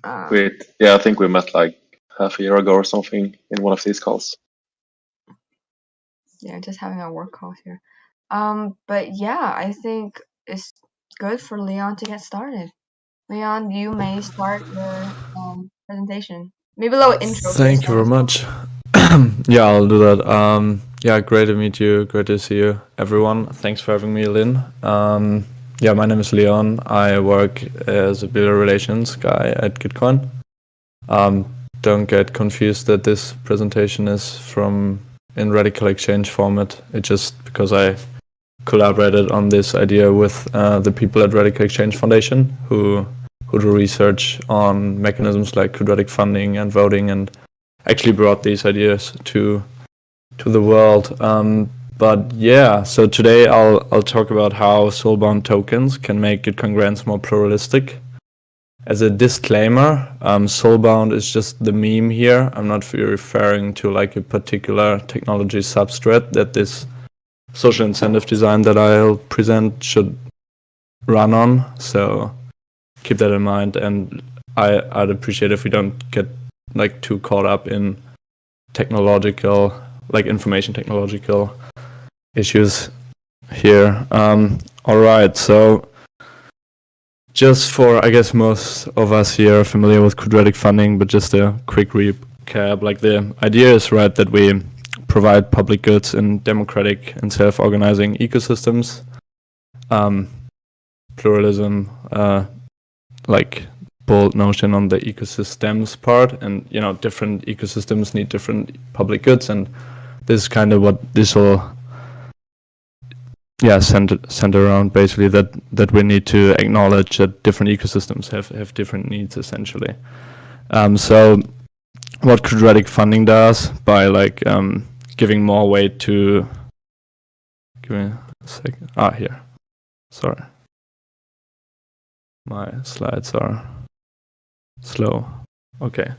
I think we met like half a year ago or something in one of these calls. Yeah, just having a work call here. But yeah, I think it's good for Leon to get started. Leon, you may start your presentation. Maybe a little intro. Thank you very much. Yeah, I'll do that. Yeah, great to meet you. Great to see you, everyone. Thanks for having me, Lynn. Yeah, my name is Leon. I work as a builder relations guy at Gitcoin. Don't get confused that this presentation is in radical exchange format. It's just because I collaborated on this idea with the people at Radical Exchange Foundation who do research on mechanisms like quadratic funding and voting, and actually brought these ideas to the world. But yeah, so today I'll talk about how soulbound tokens can make Gitcoin grants more pluralistic. As a disclaimer, soulbound is just the meme here. I'm not referring to like a particular technology substrate that this social incentive design that I'll present should run on. So keep that in mind, and I'd appreciate if we don't get like too caught up in technological, like information technological issues here. All right, so just for, I guess most of us here are familiar with quadratic funding, but just a quick recap. Like the idea is, right, that we provide public goods in democratic and self-organizing ecosystems. Pluralism, like bold notion on the ecosystems part, and different ecosystems need different public goods, and this is kind of what this will center around, basically, that we need to acknowledge that different ecosystems have different needs, essentially. So what quadratic funding does by like giving more weight to, give me a second, here, sorry, my slides are slow. Okay.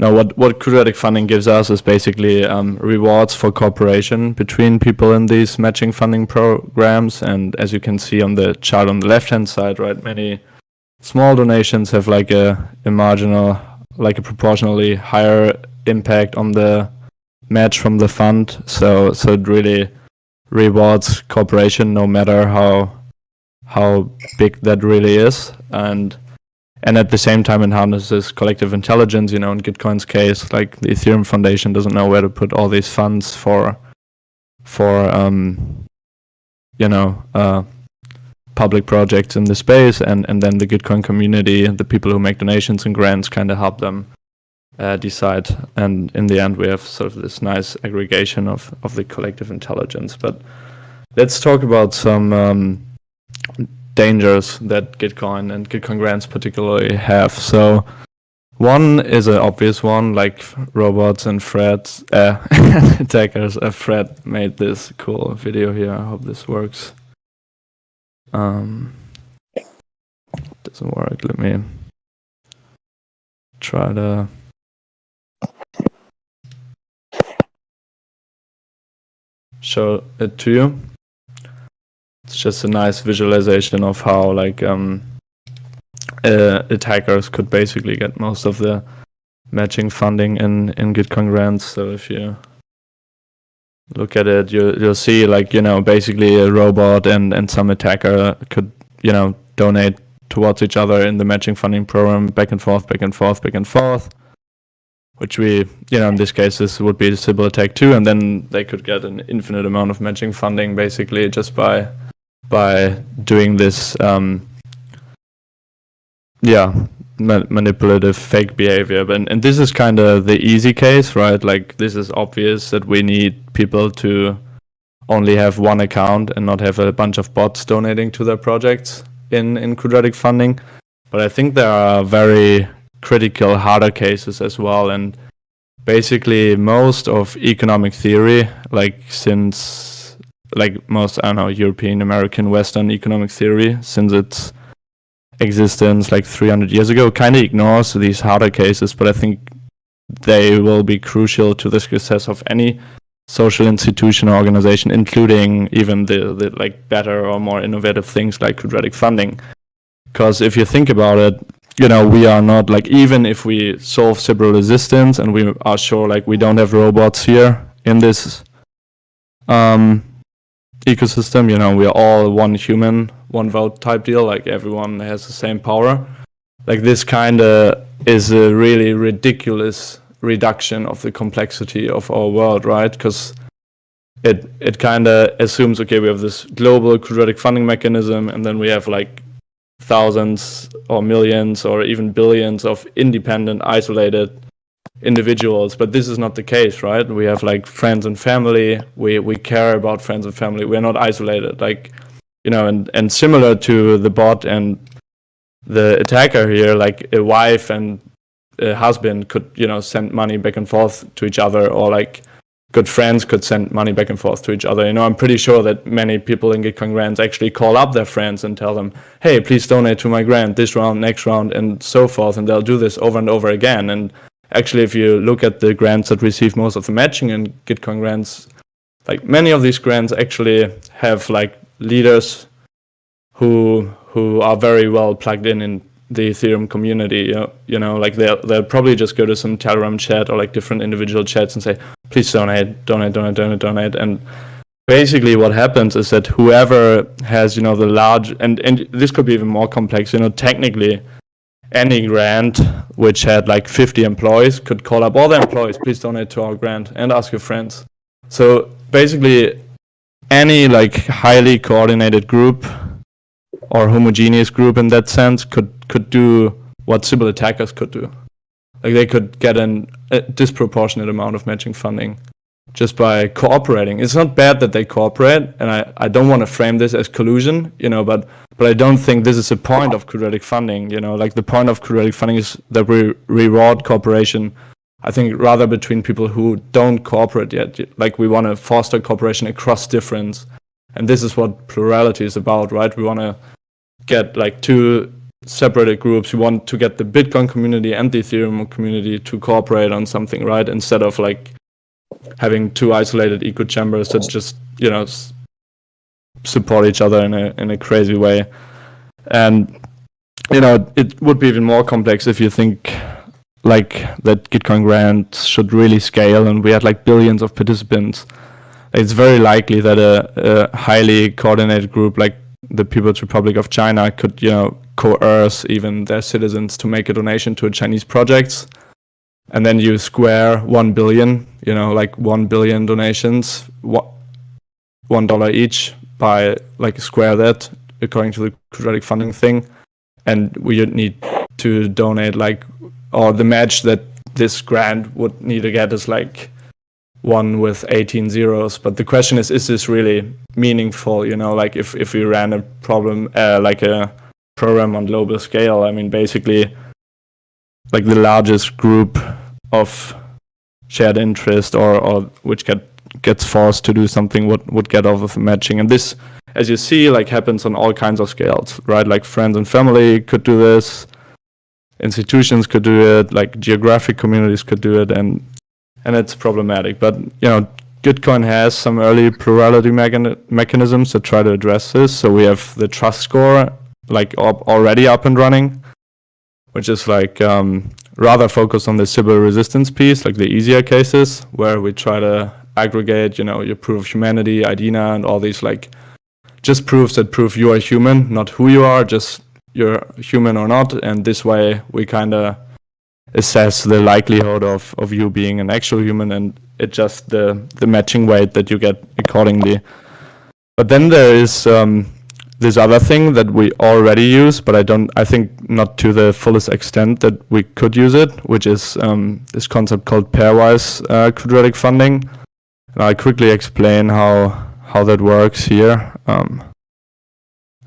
Now, what quadratic funding gives us is basically rewards for cooperation between people in these matching funding programs. And as you can see on the chart on the left-hand side, right, many small donations have like a marginal, like a proportionally higher impact on the match from the fund. So it really rewards cooperation, no matter how big that really is, and at the same time enhances collective intelligence. In Gitcoin's case, like the Ethereum Foundation doesn't know where to put all these funds for public projects in the space, and then the Gitcoin community, the people who make donations and grants, kind of help them decide. And in the end, we have sort of this nice aggregation of the collective intelligence. But let's talk about some dangers that Gitcoin and Gitcoin grants particularly have. So one is an obvious one, like robots and threats, attackers. Fred made this cool video here. I hope this works. Doesn't work. Let me try to show it to you. It's just a nice visualization of how like attackers could basically get most of the matching funding in Gitcoin grants. So if you look at it, you'll see like basically a robot and some attacker could donate towards each other in the matching funding program, back and forth, which we in this case this would be a Sybil attack too, and then they could get an infinite amount of matching funding basically just by doing this manipulative fake behavior. And this is kind of the easy case, right? Like this is obvious that we need people to only have one account and not have a bunch of bots donating to their projects in quadratic funding. But I think there are very critical harder cases as well, and basically most of economic theory, like since like most, European, American, Western economic theory, since its existence like 300 years ago, kind of ignores these harder cases, but I think they will be crucial to the success of any social institution or organization, including even the like better or more innovative things like quadratic funding. Because if you think about it, we are not like, even if we solve Sybil resistance and we are sure like we don't have robots here in this ecosystem, we are all one human, one vote type deal, like everyone has the same power. Like this kind of is a really ridiculous reduction of the complexity of our world, right? Because it kind of assumes, okay, we have this global quadratic funding mechanism, and then we have like thousands or millions or even billions of independent, isolated individuals. But this is not the case, right? We have like friends and family. We care about friends and family. We're not isolated, like, and similar to the bot and the attacker here, like a wife and a husband could, send money back and forth to each other, or like good friends could send money back and forth to each other. I'm pretty sure that many people in Gitcoin grants actually call up their friends and tell them, hey, please donate to my grant this round, next round, and so forth. And they'll do this over and over again. And actually, if you look at the grants that receive most of the matching in Gitcoin grants, like many of these grants actually have like leaders who are very well plugged in the Ethereum community. Like they'll probably just go to some Telegram chat or like different individual chats and say, please donate. And basically what happens is that whoever has, the large, and this could be even more complex, technically any grant which had like 50 employees could call up all the employees, please donate to our grant, and ask your friends. So basically any like highly coordinated group or homogeneous group in that sense could do what Sybil attackers could do. Like they could get a disproportionate amount of matching funding just by cooperating. It's not bad that they cooperate, and I don't want to frame this as collusion, but I don't think this is the point of quadratic funding. Like the point of quadratic funding is that we reward cooperation, I think, rather between people who don't cooperate yet. Like we want to foster cooperation across difference, and this is what plurality is about, right? We want to get like two separated groups. We want to get the Bitcoin community and the Ethereum community to cooperate on something, right? Instead of like having two isolated echo chambers that just, support each other in a crazy way. And, it would be even more complex if you think like that Gitcoin grants should really scale and we had like billions of participants. It's very likely that a highly coordinated group like the People's Republic of China could, coerce even their citizens to make a donation to a Chinese project. And then you square 1 billion, like 1 billion donations, $1 each, by like square that according to the quadratic funding thing. And we would need to donate or the match that this grant would need to get is like 1 with 18 zeros. But the question is this really meaningful? Like if we ran a problem, like a program on global scale, I mean, basically like the largest group of shared interest or which gets forced to do something would get off of matching. And this, as you see, like happens on all kinds of scales, right? Like friends and family could do this, institutions could do it, like geographic communities could do it, and it's problematic. But Gitcoin has some early plurality mechanisms that try to address this. So we have the trust score like already up and running, which is like rather focused on the Sybil resistance piece, like the easier cases where we try to aggregate, your proof of humanity, IDENA, and all these like just proofs that prove you are human, not who you are, just you're human or not. And this way we kind of assess the likelihood of you being an actual human and adjust the matching weight that you get accordingly. But then there is this other thing that we already use, but I think not to the fullest extent that we could use it, which is this concept called pairwise quadratic funding. And I'll quickly explain how that works here.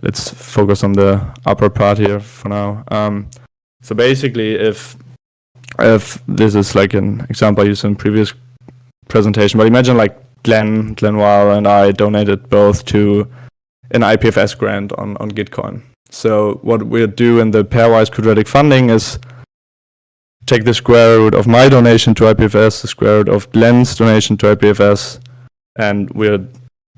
Let's focus on the upper part here for now. So basically, if this is like an example I used in previous presentation, but imagine like Glenn Weil and I donated both to an IPFS grant on Gitcoin. So what we'll do in the pairwise quadratic funding is take the square root of my donation to IPFS, the square root of Glenn's donation to IPFS, and we'll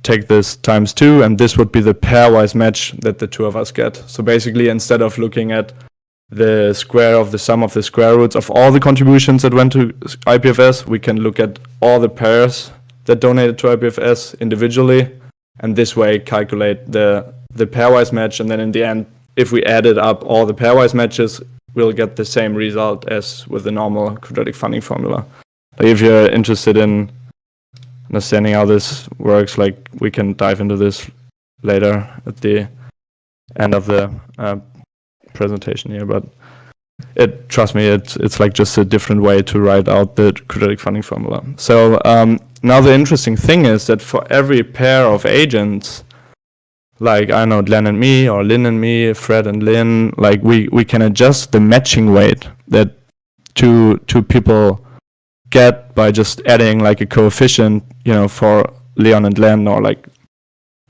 take this times 2, and this would be the pairwise match that the two of us get. So basically, instead of looking at the square of the sum of the square roots of all the contributions that went to IPFS. We can look at all the pairs that donated to IPFS individually, and this way calculate the pairwise match. And then in the end, if we added up all the pairwise matches, we'll get the same result as with the normal quadratic funding formula. Like if you're interested in understanding how this works, like we can dive into this later at the end of the presentation here. But trust me, it's like just a different way to write out the quadratic funding formula. So now the interesting thing is that for every pair of agents, like I know Glenn and me, or Lynn and me, Fred and Lynn, like we can adjust the matching weight that two people get by just adding like a coefficient, you know, for Leon and Glenn, or like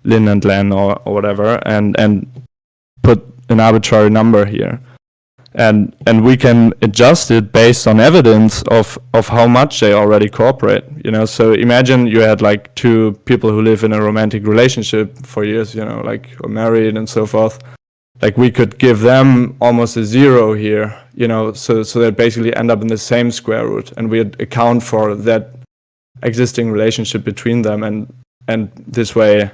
Lynn and Glenn, or whatever, and put an arbitrary number here. And we can adjust it based on evidence of how much they already cooperate, you know. So imagine you had like two people who live in a romantic relationship for years, you know, like are married and so forth. Like we could give them almost a 0 here, you know, so they basically end up in the same square root, and we account for that existing relationship between them, and this way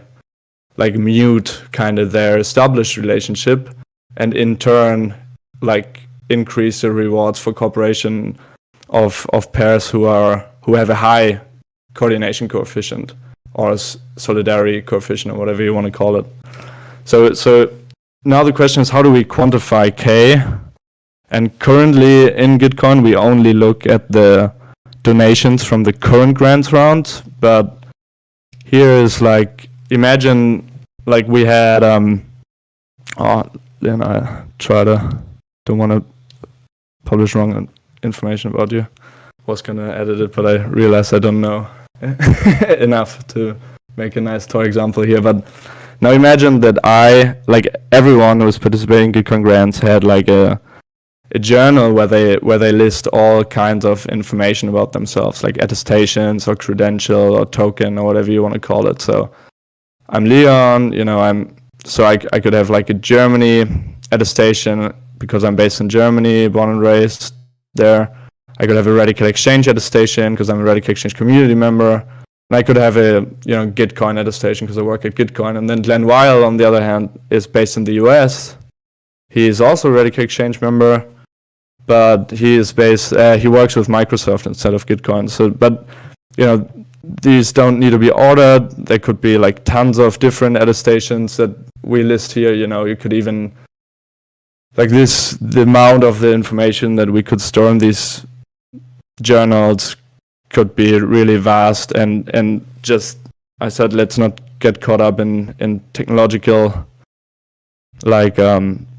like mute kind of their established relationship, and in turn like increase the rewards for cooperation of pairs who have a high coordination coefficient, or solidarity coefficient, or whatever you want to call it. So now the question is, how do we quantify K? And currently in Gitcoin we only look at the donations from the current grants round, but here is like, imagine like we had then I try to don't want to publish wrong information about you. Was gonna edit it, but I realized I don't know enough to make a nice toy example here. But now imagine that everyone who was participating in Gitcoin grants had like a journal where they list all kinds of information about themselves, like attestations or credential or token or whatever you want to call it. So I'm Leon, you know, I could have like a Germany attestation because I'm based in Germany, born and raised there. I could have a Radical Exchange attestation because I'm a Radical Exchange community member. And I could have a Gitcoin attestation because I work at Gitcoin. And then Glenn Weil, on the other hand, is based in the US. He is also a Radical Exchange member, but he works with Microsoft instead of Gitcoin. So, but you know, these don't need to be ordered. There could be like tons of different attestations that we list here. You know, you could even like the amount of the information that we could store in these journals could be really vast, and just, I said, let's not get caught up in technological like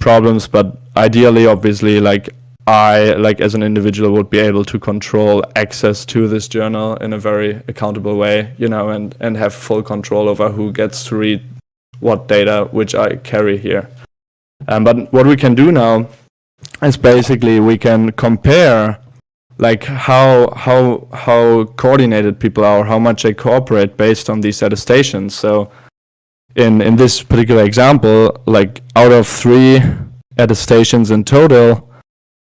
problems, but ideally, obviously, like I, like as an individual, would be able to control access to this journal in a very accountable way, you know, and have full control over who gets to read what data which I carry here. But what we can do now is basically we can compare like how coordinated people are, how much they cooperate based on these attestations. So in this particular example, like out of 3 attestations in total,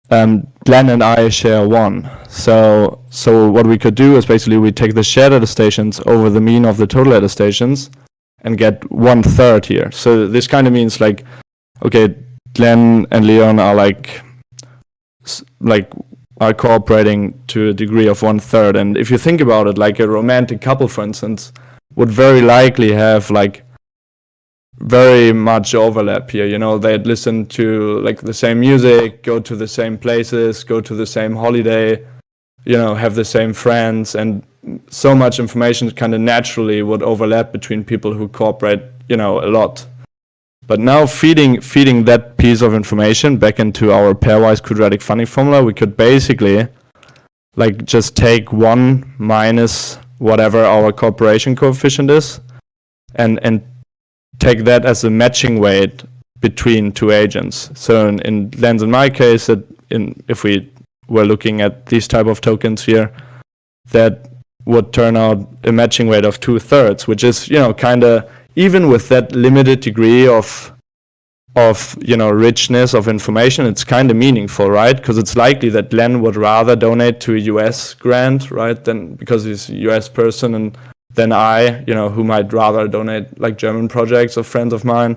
Glenn and I share 1. So what we could do is basically we take the shared attestations over the mean of the total attestations and get 1/3 here. So this kind of means like, okay, Glenn and Leon are are cooperating to a degree of 1/3. And if you think about it, like a romantic couple, for instance, would very likely have like very much overlap here. You know, they'd listen to like the same music, go to the same places, go to the same holiday, you know, have the same friends, and so much information kind of naturally would overlap between people who cooperate, you know, a lot. But now feeding that piece of information back into our pairwise quadratic funding formula, we could basically like just take 1 minus whatever our cooperation coefficient is, and take that as a matching weight between 2 agents. So in Glenn's and my case, if we were looking at these type of tokens here, that would turn out a matching weight of 2/3, which is, you know, kind of, even with that limited degree of richness of information, it's kind of meaningful, right? Because it's likely that Len would rather donate to a US grant, right, than because he's a US person, and then I, who might rather donate like German projects or friends of mine.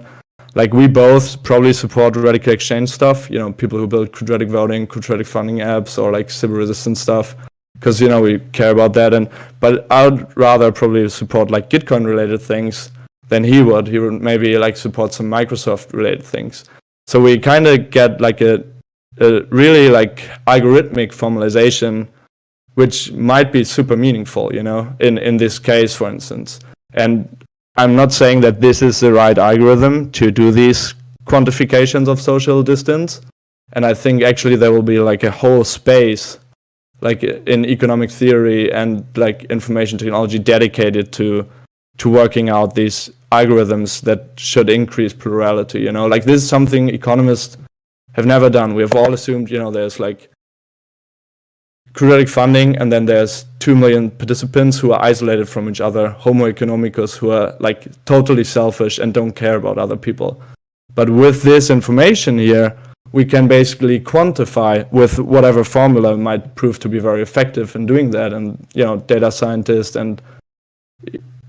Like we both probably support radical exchange stuff, people who build quadratic voting, quadratic funding apps, or like Sybil resistant stuff, because we care about that. But I'd rather probably support like Gitcoin related things than he would. He would maybe like support some Microsoft related things. So we kind of get like a really like algorithmic formalization, which might be super meaningful, in this case, for instance. And I'm not saying that this is the right algorithm to do these quantifications of social distance. And I think actually there will be like a whole space, like in economic theory and like information technology, dedicated to working out these algorithms that should increase plurality. Like this is something economists have never done. We have all assumed, there's like quadratic funding, and then there's 2 million participants who are isolated from each other, homo economicus, who are like totally selfish and don't care about other people. But with this information here, we can basically quantify with whatever formula might prove to be very effective in doing that. And data scientists and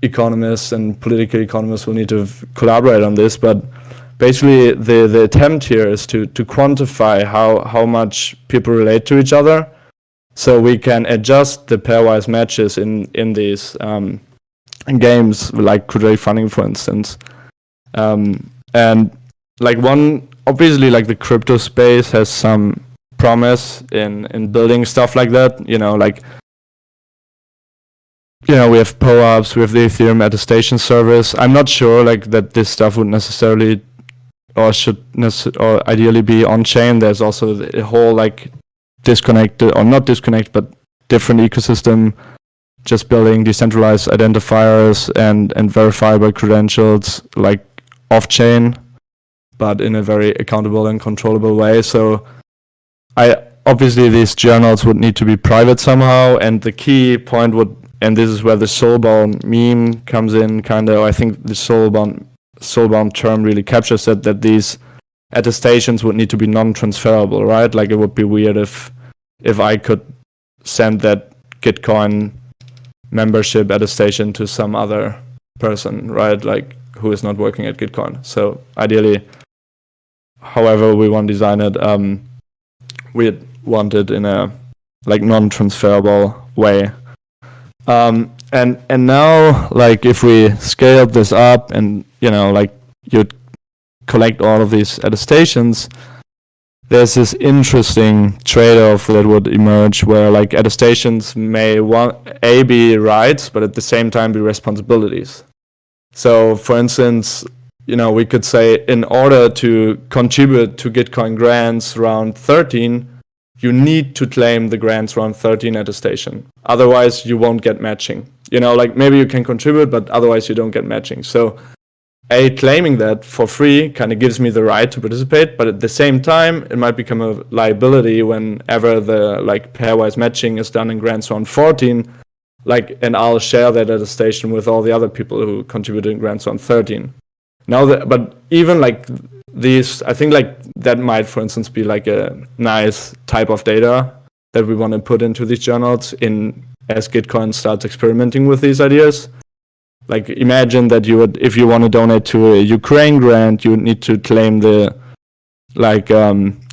economists and political economists will need to collaborate on this. But basically the attempt here is to quantify how much people relate to each other, so we can adjust the pairwise matches in these games, like quadratic funding, for instance. And like obviously like the crypto space has some promise in building stuff like that. We have POAPs, we have the Ethereum attestation service. I'm not sure like that this stuff would necessarily or ideally be on chain. There's also a whole like disconnected, or not disconnected, but different ecosystem, just building decentralized identifiers and verifiable credentials like off-chain, but in a very accountable and controllable way. So obviously these journals would need to be private somehow, and the key point would, and this is where the soulbound meme comes in, kind of. I think the soulbound term really captures that these attestations would need to be non-transferable, right? Like it would be weird if I could send that Gitcoin membership attestation to some other person, right? Like who is not working at Gitcoin. So ideally, however we want to design it, we want it in a like non-transferable way. And now, like if we scale this up and like you'd collect all of these attestations, there's this interesting trade-off that would emerge where like attestations may be rights, but at the same time be responsibilities. So for instance, we could say in order to contribute to Gitcoin grants round 13, you need to claim the grants round 13 attestation. Otherwise you won't get matching. Like maybe you can contribute, but otherwise you don't get matching. So claiming that for free kind of gives me the right to participate, but at the same time, it might become a liability whenever the like pairwise matching is done in grants round 14, and I'll share that attestation with all the other people who contributed in grants round 13. But even like these, I think like that might, for instance, be like a nice type of data that we want to put into these journals as Gitcoin starts experimenting with these ideas. Like imagine that you would, if you want to donate to a Ukraine grant, you would need to claim the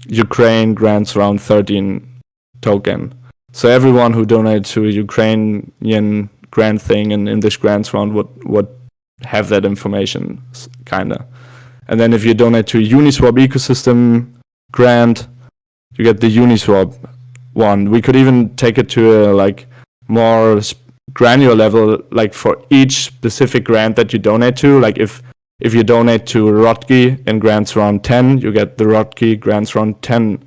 Ukraine grants round 13 token. So everyone who donates to a Ukrainian grant thing and in this grants round would have that information, kinda. And then if you donate to a Uniswap ecosystem grant, you get the Uniswap one. We could even take it to a more granular level, like for each specific grant that you donate to. Like if you donate to Rotki in grants round 10, you get the Rotki grants round 10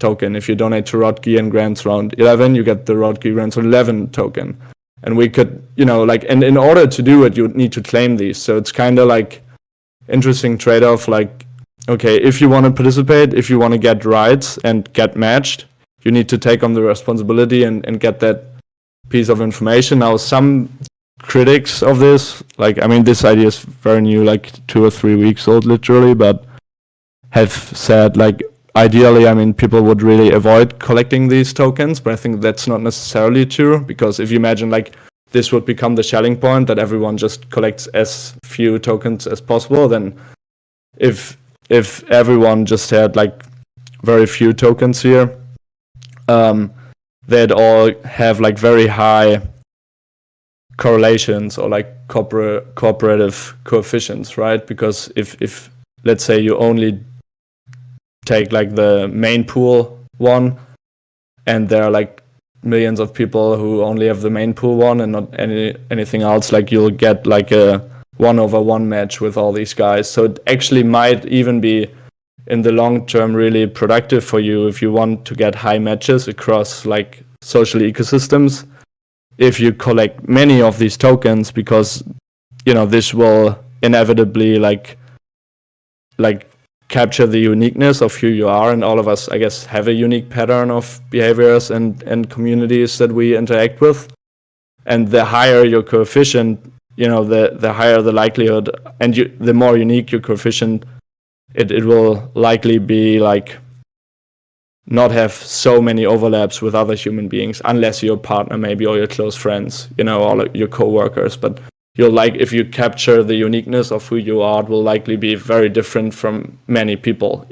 token. If you donate to Rotki in grants round 11, you get the Rotki grants round 11 token. And we could, and in order to do it, you would need to claim these. So it's kind of like interesting trade-off. Like, okay, if you want to participate, if you want to get rights and get matched, you need to take on the responsibility and get that piece of information. Now, some critics of this, this idea is very new, like 2 or 3 weeks old, literally, but have said like ideally, I mean, people would really avoid collecting these tokens, but I think that's not necessarily true, because if you imagine like this would become the Schelling point that everyone just collects as few tokens as possible, then if everyone just had like very few tokens here, they'd all have like very high correlations or like cooperative coefficients, right? Because if let's say you only take like the main pool one, and there are like millions of people who only have the main pool one and not anything else, like you'll get like a 1/1 match with all these guys. So it actually might even be in the long term really productive for you if you want to get high matches across like social ecosystems, if you collect many of these tokens, because this will inevitably like capture the uniqueness of who you are, and all of us, I guess, have a unique pattern of behaviors and communities that we interact with. And the higher your coefficient, the higher the likelihood, and the more unique your coefficient, it will likely be like not have so many overlaps with other human beings, unless your partner maybe, or your close friends, or your co-workers. But if you capture the uniqueness of who you are, it will likely be very different from many people,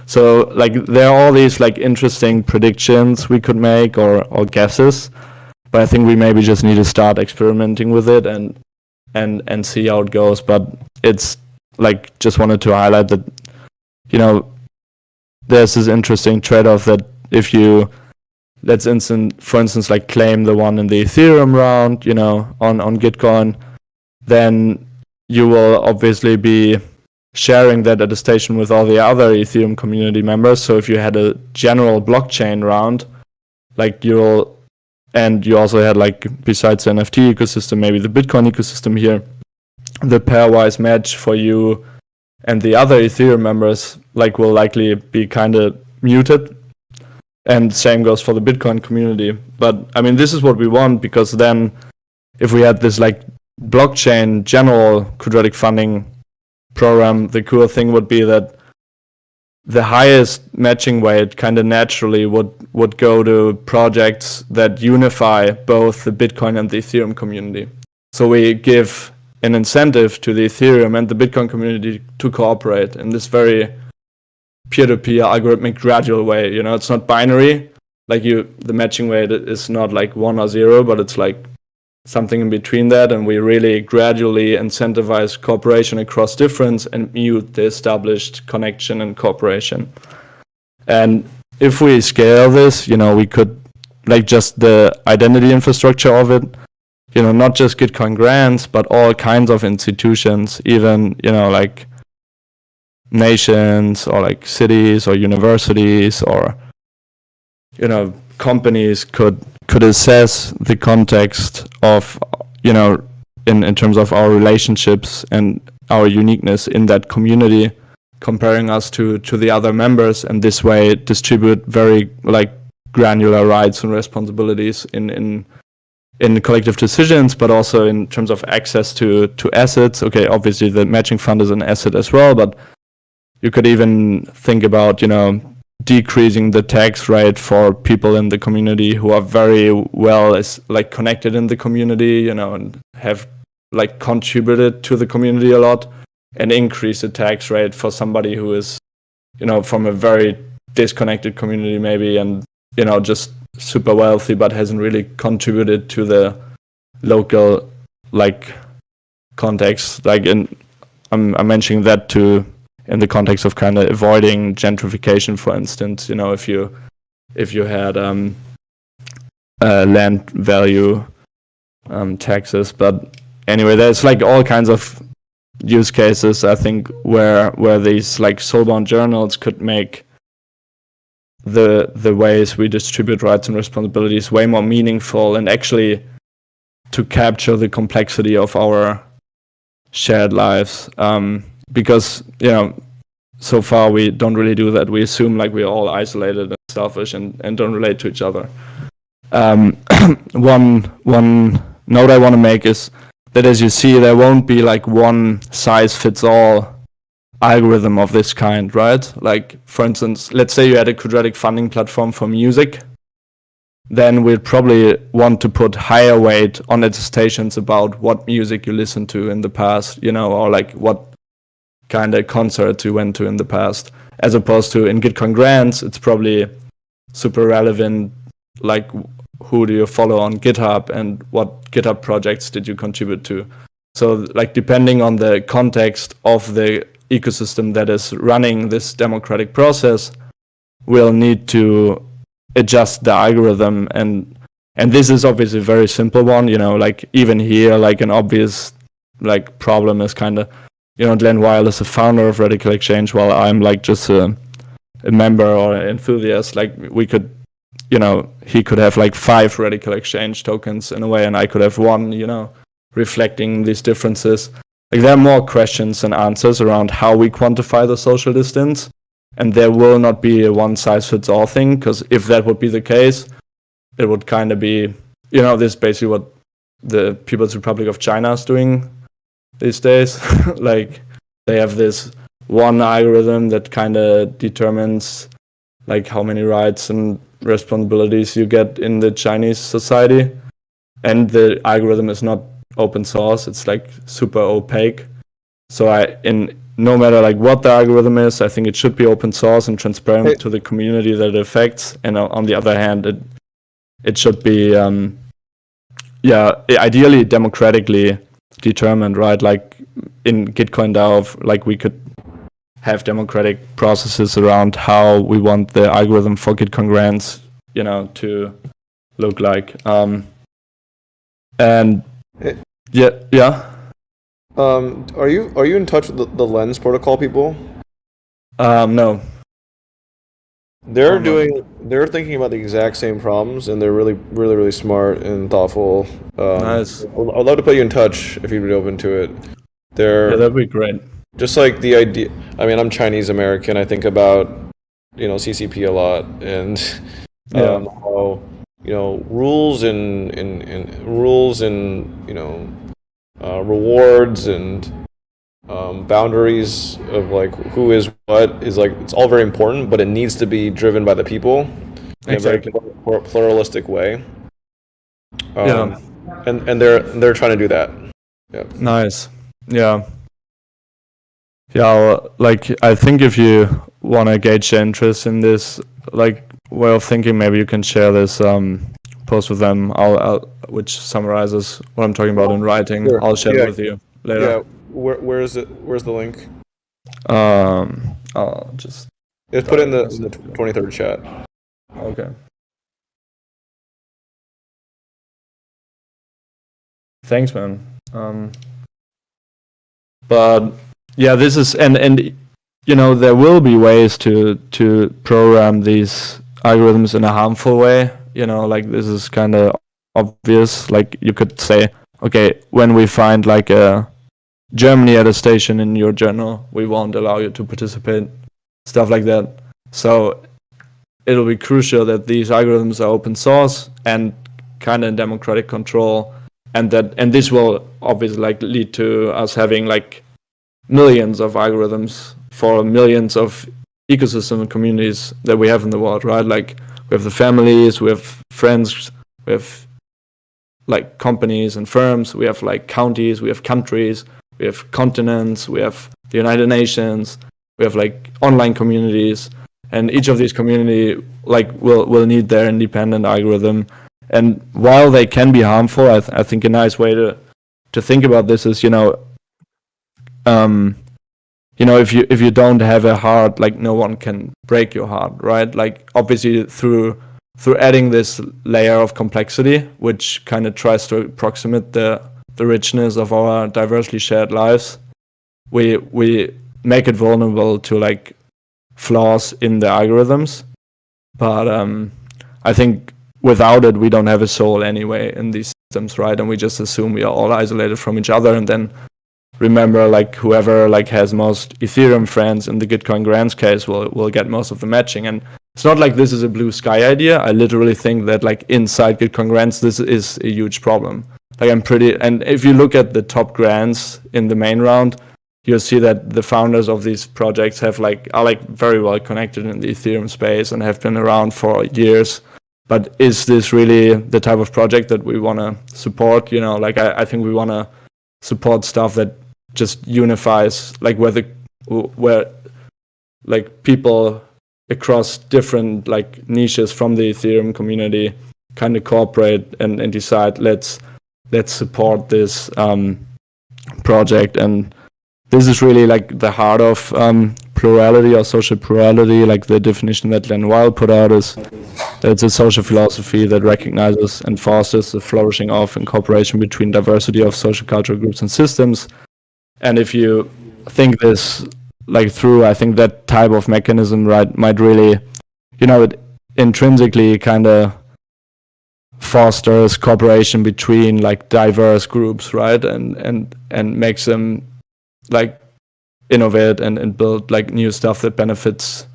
So like there are all these like interesting predictions we could make or guesses, but I think we maybe just need to start experimenting with it and see how it goes. But it's like, just wanted to highlight that, there's this interesting trade-off that if you, for instance, like claim the one in the Ethereum round, on Gitcoin, then you will obviously be sharing that attestation with all the other Ethereum community members. So if you had a general blockchain round, like you also had like, besides the NFT ecosystem, maybe the Bitcoin ecosystem here, the pairwise match for you and the other Ethereum members like will likely be kind of muted, and same goes for the Bitcoin community. But I mean, this is what we want, because then if we had this like blockchain general quadratic funding program, the cool thing would be that the highest matching weight kind of naturally would go to projects that unify both the Bitcoin and the Ethereum community. So we give an incentive to the Ethereum and the Bitcoin community to cooperate in this very peer-to-peer algorithmic gradual way. It's not binary, like the matching weight is not like 1 or 0, but it's like something in between that, and we really gradually incentivize cooperation across difference and mute the established connection and cooperation. And if we scale this, we could, like, just the identity infrastructure of it, not just Gitcoin grants, but all kinds of institutions, even, like nations or like cities or universities or, companies could assess the context of, in terms of our relationships and our uniqueness in that community, comparing us to the other members, and this way distribute very like granular rights and responsibilities in collective decisions, but also in terms of access to assets. Okay, obviously the matching fund is an asset as well, but you could even think about, decreasing the tax rate for people in the community who are very well connected in the community, and have like contributed to the community a lot, and increase the tax rate for somebody who is, from a very disconnected community maybe, and, just super wealthy but hasn't really contributed to the local like context. Like I'm mentioning that in the context of kind of avoiding gentrification, for instance. If you had land value taxes. But anyway, there's like all kinds of use cases, I think, where these like soulbound journals could make the ways we distribute rights and responsibilities way more meaningful, and actually to capture the complexity of our shared lives. Because, so far we don't really do that. We assume like we're all isolated and selfish and don't relate to each other. One note I want to make is that, as you see, there won't be like one size fits all algorithm of this kind, right? Like, for instance, let's say you had a quadratic funding platform for music, then we'd probably want to put higher weight on attestations about what music you listened to in the past, or like what kind of concerts you went to in the past, as opposed to in Gitcoin grants, it's probably super relevant, like who do you follow on GitHub and what GitHub projects did you contribute to. So like depending on the context of the ecosystem that is running this democratic process, we'll need to adjust the algorithm, and this is obviously a very simple one, like even here, like an obvious like problem is kind of, Glenn Weil is the founder of Radical Exchange, while I'm like just a member or an enthusiast. Like we could, he could have like 5 Radical Exchange tokens in a way, and I could have 1, reflecting these differences. Like there are more questions than answers around how we quantify the social distance, and there will not be a one-size-fits-all thing, because if that would be the case, it would kind of be, this is basically what the People's Republic of China is doing these days. Like they have this one algorithm that kind of determines like how many rights and responsibilities you get in the Chinese society, and the algorithm is not open source, it's like super opaque. So no matter like what the algorithm is, I think it should be open source and transparent to the community that it affects. And on the other hand, it should be ideally democratically determined, right? Like in Gitcoin DAO, like we could have democratic processes around how we want the algorithm for Gitcoin grants, to look like. And yeah. Are you in touch with the Lens protocol people? No. They're thinking about the exact same problems, and they're really, really, really smart and thoughtful. Nice. I'd love to put you in touch if you'd be open to it. That'd be great. Just like the idea. I mean, I'm Chinese American. I think about CCP a lot, and how rules and rewards and boundaries of like who is what is like, it's all very important, but it needs to be driven by the people in a very pluralistic way. And they're trying to do that. Yeah. Nice. Yeah. Like I think if you want to gauge the interest in this like way of thinking, maybe you can share this post with them. Which summarizes what I'm talking about in writing. Sure. I'll share it with you later. Yeah. Where is it? Where's the link? I'll just put it in the 23rd chat. Okay. Thanks, man. But yeah, this is and there will be ways to program these algorithms in a harmful way. Like this is kind of obvious. Like you could say, okay, when we find like a Germany attestation in your journal, we won't allow you to participate, stuff like that. So it'll be crucial that these algorithms are open source and kind of in democratic control, and this will obviously like lead to us having like millions of algorithms for millions of ecosystem and communities that we have in the world, right? Like we have the families, we have friends, we have like companies and firms, we have like counties, we have countries, we have continents, we have the United Nations, we have like online communities, and each of these community like will need their independent algorithm. And while they can be harmful, I think a nice way to think about this is, if you don't have a heart, like no one can break your heart, right? Like obviously through adding this layer of complexity, which kind of tries to approximate the richness of our diversely shared lives, we make it vulnerable to like flaws in the algorithms. But I think without it, we don't have a soul anyway in these systems, right? And we just assume we are all isolated from each other, and then remember, like whoever like has most Ethereum friends in the Gitcoin grants case will get most of the matching. And it's not like this is a blue sky idea. I literally think that like inside Gitcoin grants, this is a huge problem. Like and if you look at the top grants in the main round, you'll see that the founders of these projects are very well connected in the Ethereum space and have been around for years. But is this really the type of project that we want to support? I think we want to support stuff that just unifies, where people across different niches from the Ethereum community kind of cooperate and decide let's support this project. And this is really the heart of plurality or social plurality. The definition that Len Weil put out is that it's a social philosophy that recognizes and fosters the flourishing of and cooperation between diversity of social cultural groups and systems. And if you think this through, I think that type of mechanism might really, it intrinsically kind of fosters cooperation between diverse groups, right? And makes them innovate and build new stuff that benefits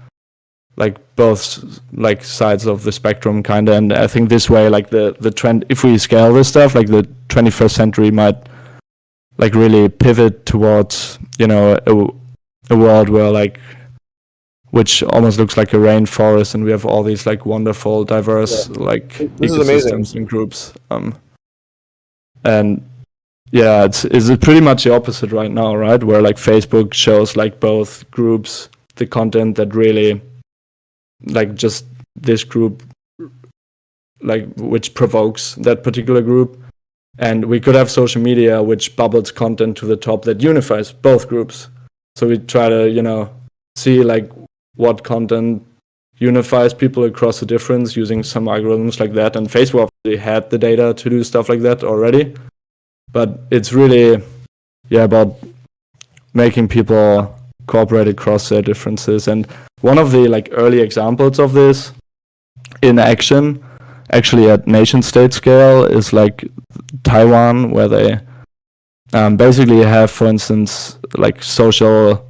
both sides of the spectrum kind of. And I think this way the trend, if we scale this stuff, the 21st century might really pivot towards a world where which almost looks like a rainforest, and we have all these wonderful diverse ecosystems and groups, and yeah, it's pretty much the opposite right now, right? Where Facebook shows both groups the content that really just this group which provokes that particular group, and we could have social media which bubbles content to the top that unifies both groups. So we try to see what content unifies people across the difference using some algorithms like that. And Facebook obviously had the data to do stuff like that already, but it's really about making people cooperate across their differences. And one of the early examples of this in action, actually at nation state scale, is Taiwan, where they basically have, for instance, social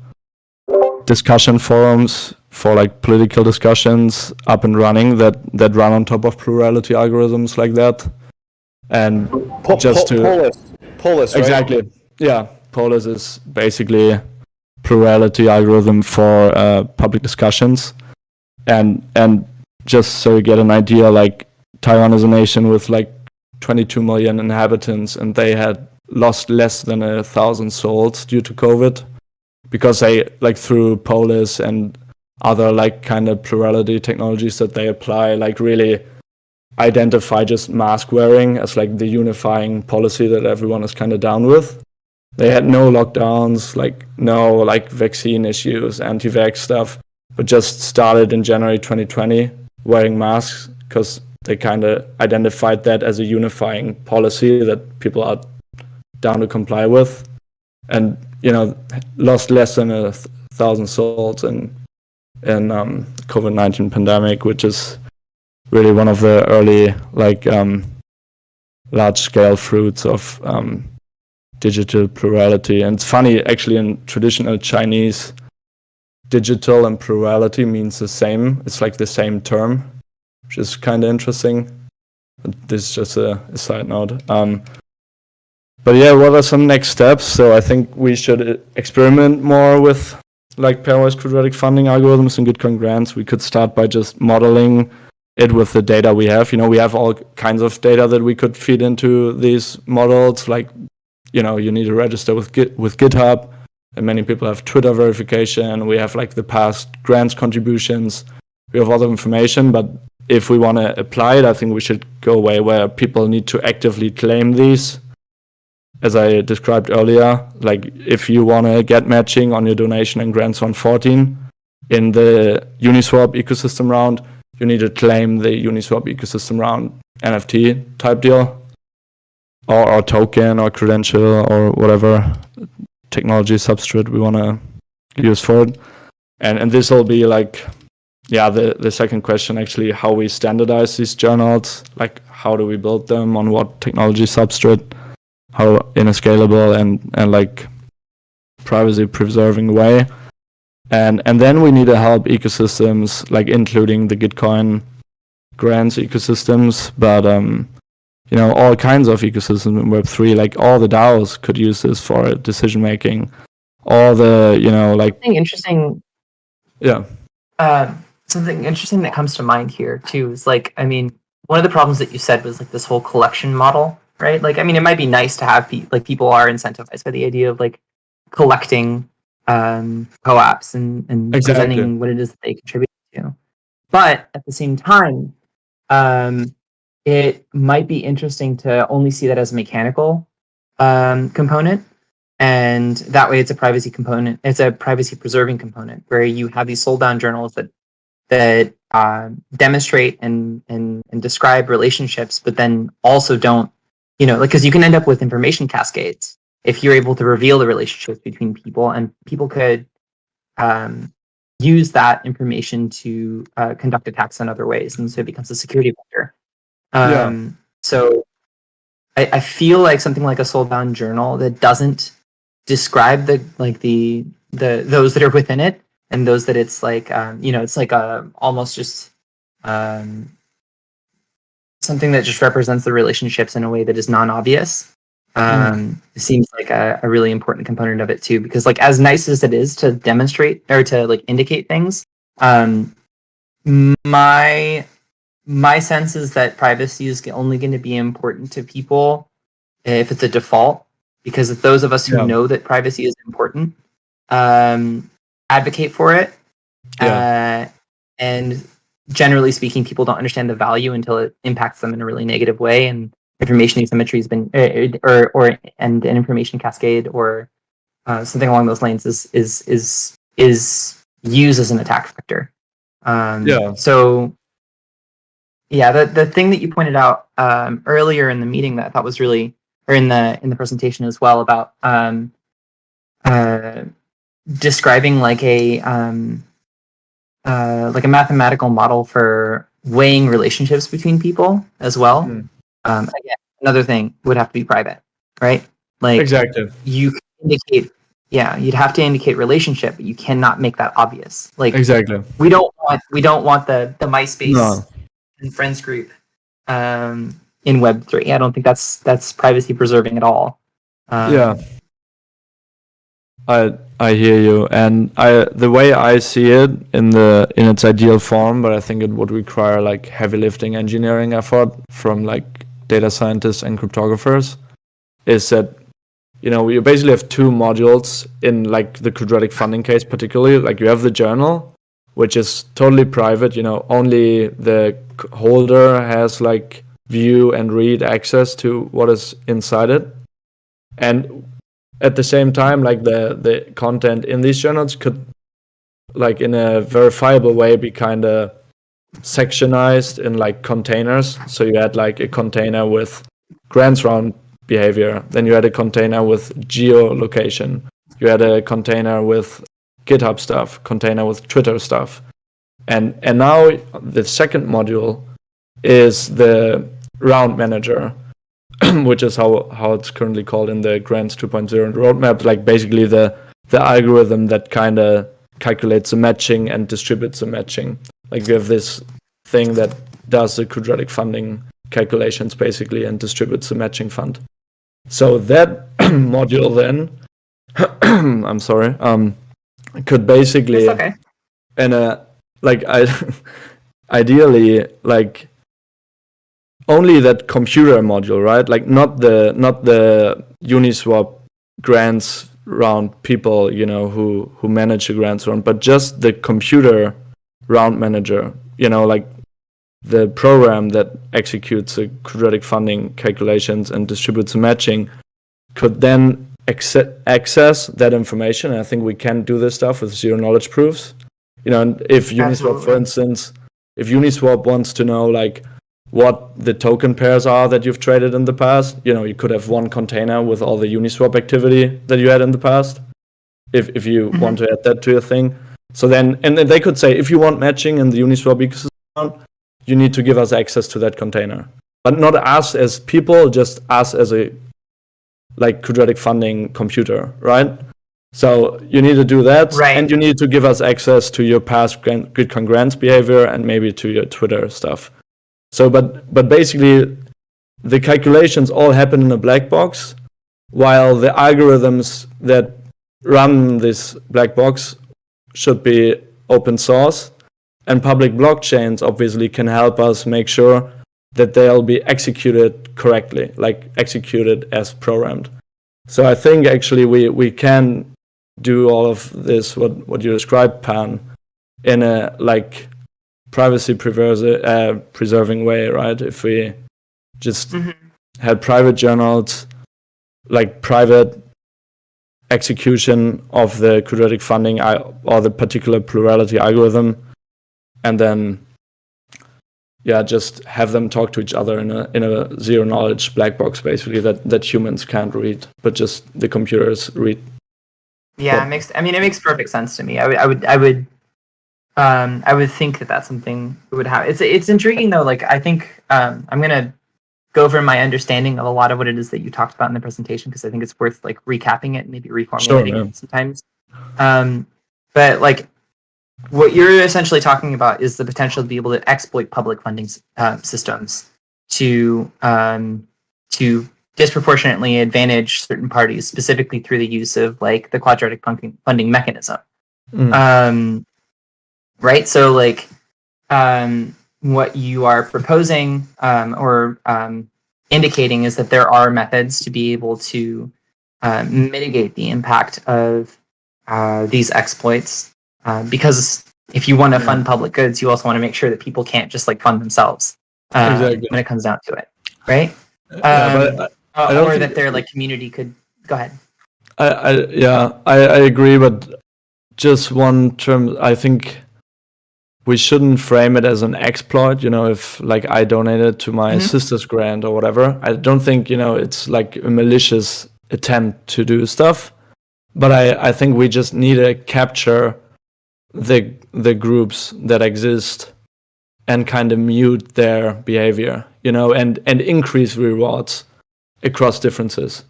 discussion forums for political discussions up and running that run on top of plurality algorithms like that. And Polis, right? Exactly. Yeah, Polis is basically plurality algorithm for public discussions. And just so you get an idea, Taiwan is a nation with 22 million inhabitants, and they had lost less than 1,000 souls due to COVID, because they through Polis and other kind of plurality technologies that they apply, really identify just mask wearing as the unifying policy that everyone is kind of down with. They had no lockdowns, no vaccine issues, anti-vax stuff, but just started in January 2020 wearing masks because they kind of identified that as a unifying policy that people are down to comply with, and lost less than 1,000 souls in COVID-19 pandemic, which is really one of the early large-scale fruits of digital plurality. And it's funny, actually, in traditional Chinese, digital and plurality means the same. It's the same term, which is kind of interesting. This is just a side note. But yeah, what are some next steps? So I think we should experiment more with pairwise quadratic funding algorithms and Gitcoin grants. We could start by just modeling it with the data we have. We have all kinds of data that we could feed into these models. You need to register with GitHub, and many people have Twitter verification. We have the past grants contributions. We have other information, but if we want to apply it, I think we should go away where people need to actively claim these. As I described earlier, if you want to get matching on your donation and grants 114 in the Uniswap ecosystem round, you need to claim the Uniswap ecosystem round NFT type deal, or token or credential or whatever technology substrate we want to use for it. And this will be the second question, actually, how we standardize these journals, how do we build them, on what technology substrate, how in a scalable and privacy preserving way. And then we need to help ecosystems, including the Gitcoin grants ecosystems, but all kinds of ecosystems in Web3, all the DAOs could use this for decision making. all the, you know, like, Something interesting. yeah. Something interesting that comes to mind here too is like, I mean, one of the problems that you said was like this whole collection model, right? Like, I mean, it might be nice to have people are incentivized by the idea of like collecting co-ops and presenting what it is that they contribute to. But at the same time, it might be interesting to only see that as a mechanical component. And that way it's a privacy component. It's a privacy preserving component where you have these soulbound journals that demonstrate and describe relationships, but then also don't, you know, like, because you can end up with information cascades if you're able to reveal the relationships between people, and people could use that information to conduct attacks in other ways, and so it becomes a security vector. So I feel like something like a soulbound journal that doesn't describe the those that are within it and those that it's like you know, it's like almost just something that just represents the relationships in a way that is non-obvious. Seems like a really important component of it too, because like as nice as it is to demonstrate or to like indicate things, my sense is that privacy is only going to be important to people if it's a default, because those of us who know that privacy is important advocate for it. And generally speaking, people don't understand the value until it impacts them in a really negative way, and information asymmetry has been and an information cascade or something along those lines is used as an attack vector. So yeah, the thing that you pointed out earlier in the meeting that I thought was really, or in the presentation as well, about describing like a mathematical model for weighing relationships between people as well. Again, another thing would have to be private, right? Like Exactly. you can indicate, you'd have to indicate relationship, but you cannot make that obvious. Like Exactly. we don't want the MySpace and friends group in Web3. I don't think that's privacy preserving at all. I hear you, and the way I see it in its ideal form, but I think it would require like heavy lifting engineering effort from like data scientists and cryptographers, is that, you know, you basically have two modules in like the quadratic funding case, particularly. Like you have the journal, which is totally private, you know, only the holder has like view and read access to what is inside it. And at the same time, like the content in these journals could, like in a verifiable way, be kind of sectionized in like containers. So you had like a container with grants round behavior, then you had a container with geolocation, you had a container with GitHub stuff, container with Twitter stuff, and now the second module is the round manager, which is how it's currently called in the grants 2.0 roadmap, like basically the algorithm that kind of calculates the matching and distributes the matching. Like you have this thing that does the quadratic funding calculations basically and distributes the matching fund. So that module then, I'm sorry, could basically, ideally, like only that computer module, right? Like not the Uniswap grants round people, you know, who manage the grants round, but just the computer round manager, you know, like the program that executes the quadratic funding calculations and distributes the matching could then access that information. And I think we can do this stuff with zero knowledge proofs. You know, if Uniswap, for instance, if Uniswap wants to know like what the token pairs are that you've traded in the past, you know, you could have one container with all the Uniswap activity that you had in the past, if you want to add that to your thing. So then, and then they could say, if you want matching in the Uniswap ecosystem, you need to give us access to that container. But not us as people, just us as a like quadratic funding computer, right? So you need to do that, and you need to give us access to your past Gitcoin grants behavior and maybe to your Twitter stuff. So, but basically, the calculations all happen in a black box, while the algorithms that run this black box should be open source, and public blockchains obviously can help us make sure that they'll be executed correctly, like executed as programmed. So I think actually we can do all of this, what you described, Pan, in a like privacy preserving way, right? If we just had private journals, like private execution of the quadratic funding or the particular plurality algorithm, and then just have them talk to each other in a zero knowledge black box, basically, that humans can't read, but just the computers read. Yeah, it makes perfect sense to me. I would think that that's something we would have. It's intriguing though. Like I think I'm gonna go over my understanding of a lot of what it is that you talked about in the presentation, because I think it's worth like recapping it and maybe reformulating it sometimes. But like what you're essentially talking about is the potential to be able to exploit public funding systems to disproportionately advantage certain parties, specifically through the use of like the quadratic funding mechanism. Right? So like what you are proposing or indicating is that there are methods to be able to mitigate the impact of these exploits, because if you want to fund public goods, you also want to make sure that people can't just like fund themselves when it comes down to it, right? But I don't or think that their like community could go ahead. I agree, but just one term, I think we shouldn't frame it as an exploit. If like I donated to my sister's grant or whatever, I don't think it's like a malicious attempt to do stuff. But I think we just need to capture the groups that exist and kind of mute their behavior, and increase rewards across differences.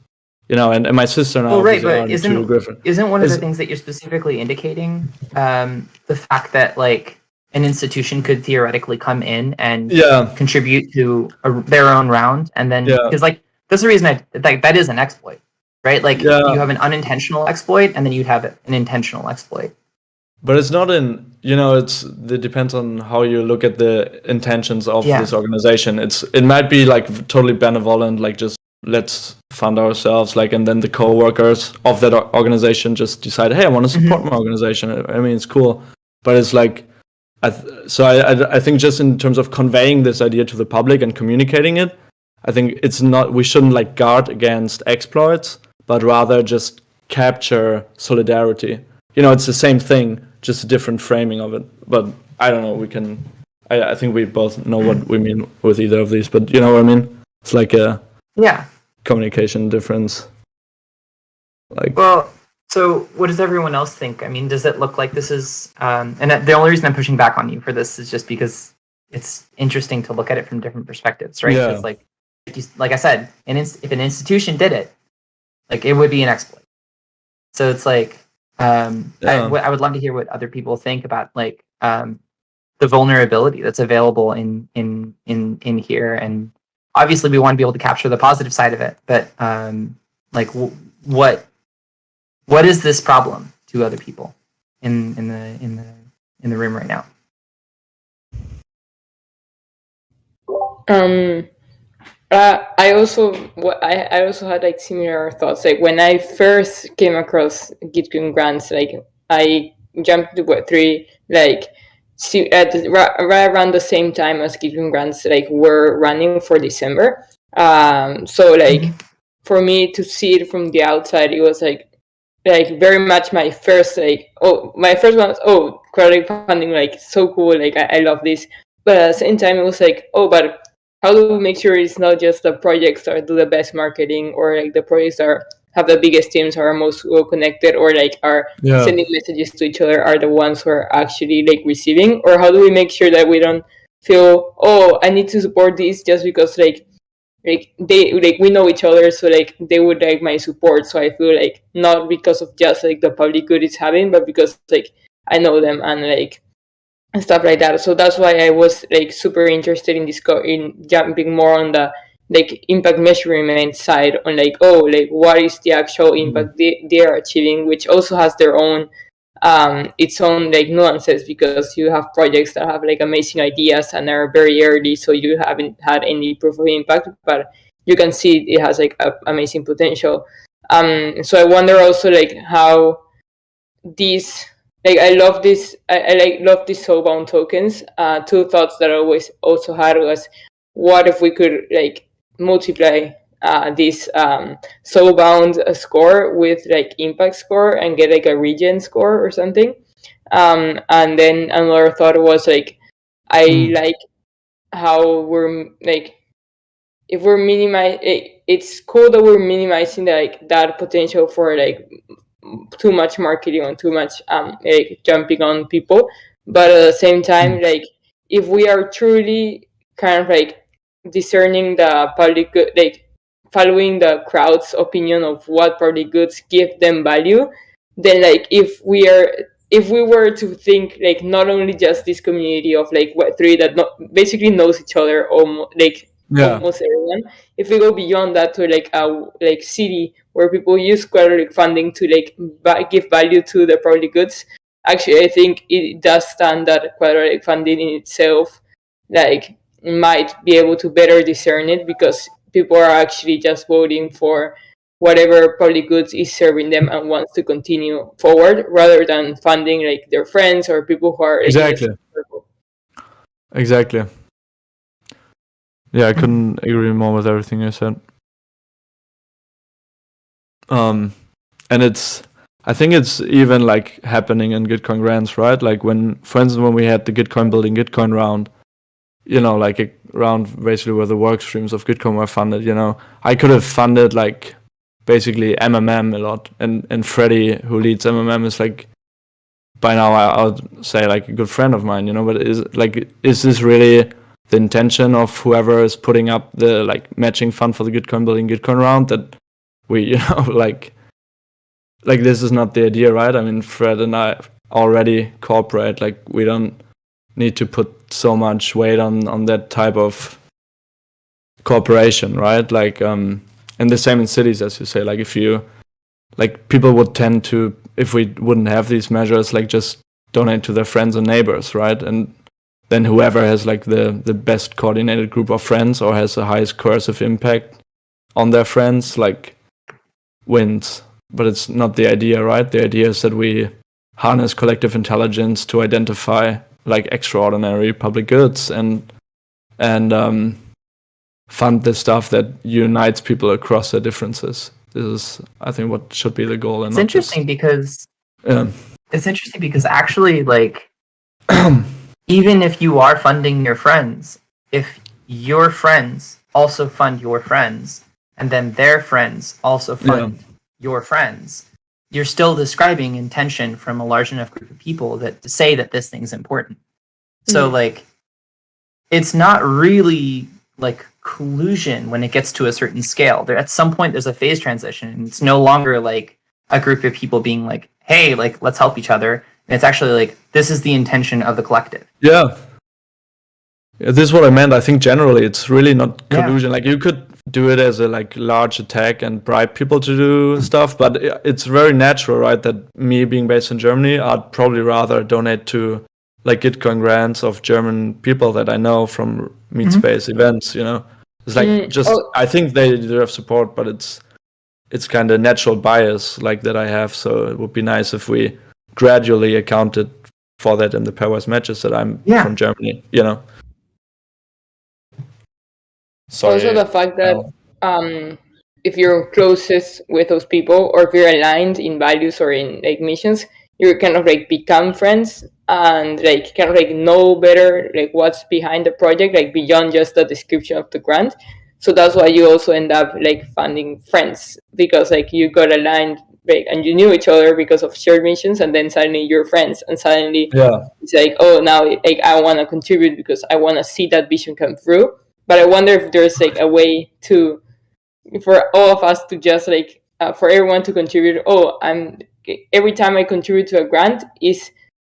And my sister now. Well, right, but isn't one of the things that you're specifically indicating the fact that like an institution could theoretically come in and contribute to their own round, and then because like that's the reason that is an exploit, right? Like you have an unintentional exploit, and then you'd have an intentional exploit. But it's not it depends on how you look at the intentions of this organization. It might be like totally benevolent, like just let's fund ourselves, like, and then the co-workers of that organization just decide, hey, I want to support my organization. I mean, it's cool, but it's like, I think just in terms of conveying this idea to the public and communicating it, I think we shouldn't like guard against exploits, but rather just capture solidarity. It's the same thing, just a different framing of it. But I don't know, I think we both know what we mean with either of these, but you know what I mean? It's like a communication difference. Like, well, so what does everyone else think? I mean, does it look like this is, and the only reason I'm pushing back on you for this is just because it's interesting to look at it from different perspectives, right? Because like I said, if an institution did it, like it would be an exploit. So it's like, I would love to hear what other people think about like the vulnerability that's available in here, and obviously we want to be able to capture the positive side of it, but like what is this problem to other people in the room right now? I also had like similar thoughts. Like when I first came across Gitcoin grants, like I jumped to Web3 like right around the same time as Gitcoin grants like were running for December. So like for me to see it from the outside, it was like very much my first one was quadratic funding, like so cool, like I love this. But at the same time it was like, but how do we make sure it's not just the projects that do the best marketing, or like the projects that have the biggest teams, are most well connected, or like are sending messages to each other, are the ones who are actually like receiving? Or how do we make sure that we don't feel, I need to support this just because like they like we know each other, so like they would like my support, so I feel like not because of just like the public good it's having, but because like I know them and like and stuff like that. So that's why I was like super interested in in jumping more on the like impact measurement side on like what is the actual impact they are achieving, which also has their own its own like nuances, because you have projects that have like amazing ideas and are very early, so you haven't had any proof of impact, but you can see it has like amazing potential. So I wonder also like how these, like I love this, I love these soulbound tokens. Two thoughts that I always also had was, what if we could like multiply this soulbound score with like impact score and get like a regen score or something. And then another thought was like, I like how we're like, if we're it's cool that we're minimizing like that potential for like too much marketing and too much like jumping on people, but at the same time, like if we are truly kind of like discerning the public good, like following the crowd's opinion of what public goods give them value, then like if we were to think like not only just this community of like Web3 that basically knows each other almost almost everyone, if we go beyond that to like a like city where people use quadratic funding to like give value to the public goods, actually I think it does stand that quadratic funding in itself like might be able to better discern it, because people are actually just voting for whatever public goods is serving them and wants to continue forward, rather than funding like their friends or people who are like, Exactly. Yeah, I couldn't agree more with everything you said. And I think it's even like happening in Gitcoin grants, right? Like for instance, when we had the Gitcoin building Gitcoin round, like a round basically where the work streams of Gitcoin were funded, I could have funded like basically MMM a lot, and Freddie, who leads MMM, is like by now I would say like a good friend of mine, but is this really the intention of whoever is putting up the like matching fund for the Gitcoin building Gitcoin round, that we like this is not the idea, right? I mean, Fred and I already cooperate, like we don't need to put so much weight on that type of cooperation, right? Like and the same in cities, as you say, like if you like people would tend to, if we wouldn't have these measures, like just donate to their friends and neighbors, right? And then whoever has like the best coordinated group of friends or has the highest coercive impact on their friends like wins. But it's not the idea, right? The idea is that we harness collective intelligence to identify like extraordinary public goods and fund the stuff that unites people across their differences. This is, I think, what should be the goal. And it's interesting because actually, like, even if you are funding your friends, if your friends also fund your friends, and then their friends also fund your friends, you're still describing intention from a large enough group of people that to say that this thing's important. So like, it's not really like collusion when it gets to a certain scale. There, at some point, there's a phase transition, and it's no longer like a group of people being like, "Hey, like let's help each other." And it's actually like, this is the intention of the collective. Yeah, this is what I meant. I think generally it's really not collusion. Like you could do it as a like large attack and bribe people to do stuff, but it's very natural, right? That me being based in Germany, I'd probably rather donate to like Gitcoin grants of German people that I know from meet space events. It's like I think they deserve support, but it's kind of natural bias like that I have. So it would be nice if we gradually accounted for that in the pairwise matches that I'm from Germany. Sorry. Also the fact that if you're closest with those people, or if you're aligned in values or in like missions, you kind of like become friends and like kind of like know better like what's behind the project, like beyond just the description of the grant. So that's why you also end up like funding friends, because like you got aligned, like, and you knew each other because of shared missions, and then suddenly you're friends, and suddenly it's like, oh, now like I want to contribute because I want to see that vision come through. But I wonder if there's like a way to, for all of us to just like, for everyone to contribute. Oh, every time I contribute to a grant is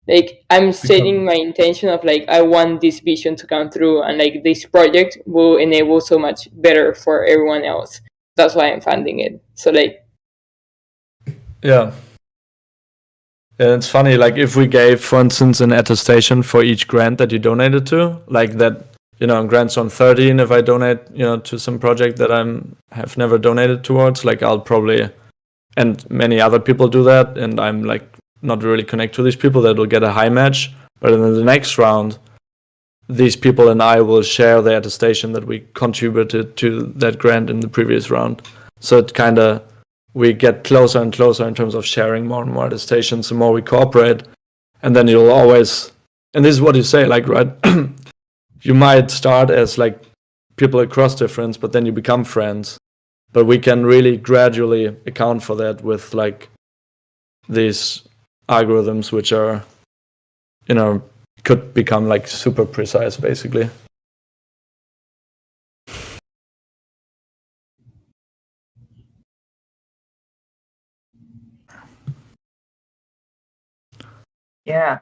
like I'm stating my intention of like I want this vision to come through, and like this project will enable so much better for everyone else. That's why I'm funding it. So like, yeah. Yeah, it's funny, like if we gave, for instance, an attestation for each grant that you donated to, like that, grants on 13, if I donate, to some project that have never donated towards, like I'll probably, and many other people do that, and I'm like not really connect to these people, that will get a high match. But in the next round, these people and I will share the attestation that we contributed to that grant in the previous round. So it kind of, we get closer and closer in terms of sharing more and more attestations, the more we cooperate. And then you'll always, and this is what you say, like, right, you might start as like people across difference, but then you become friends. But we can really gradually account for that with like these algorithms, which are, could become like super precise, basically. Yeah.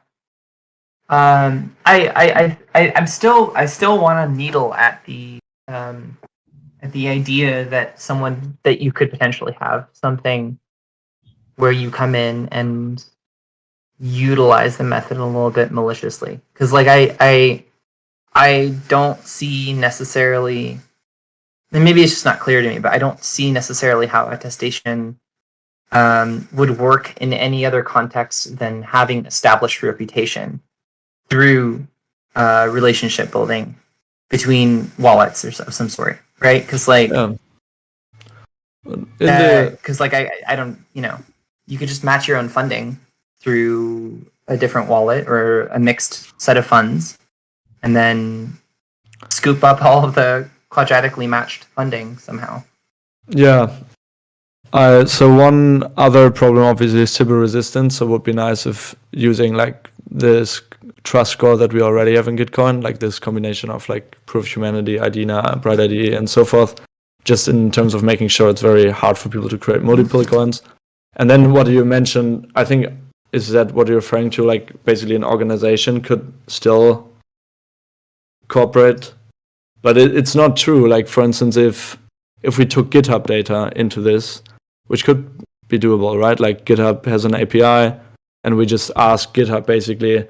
I still want to needle at the idea that you could potentially have something where you come in and utilize the method a little bit maliciously, because like I don't see necessarily, and maybe it's just not clear to me, but I don't see necessarily how attestation would work in any other context than having established reputation through relationship building between wallets or of some sort, right? Because like, because like I don't, you could just match your own funding through a different wallet or a mixed set of funds, and then scoop up all of the quadratically matched funding somehow. Yeah. So one other problem obviously is Sybil resistance. So it would be nice if using like this trust score that we already have in Gitcoin, like this combination of like proof of humanity, IDNA, Bright ID, and so forth, just in terms of making sure it's very hard for people to create multiple coins. And then what you mentioned, I think, is that what you're referring to, like basically an organization could still cooperate, but it's not true. Like for instance, if we took GitHub data into this, which could be doable, right? Like GitHub has an API, and we just ask GitHub basically,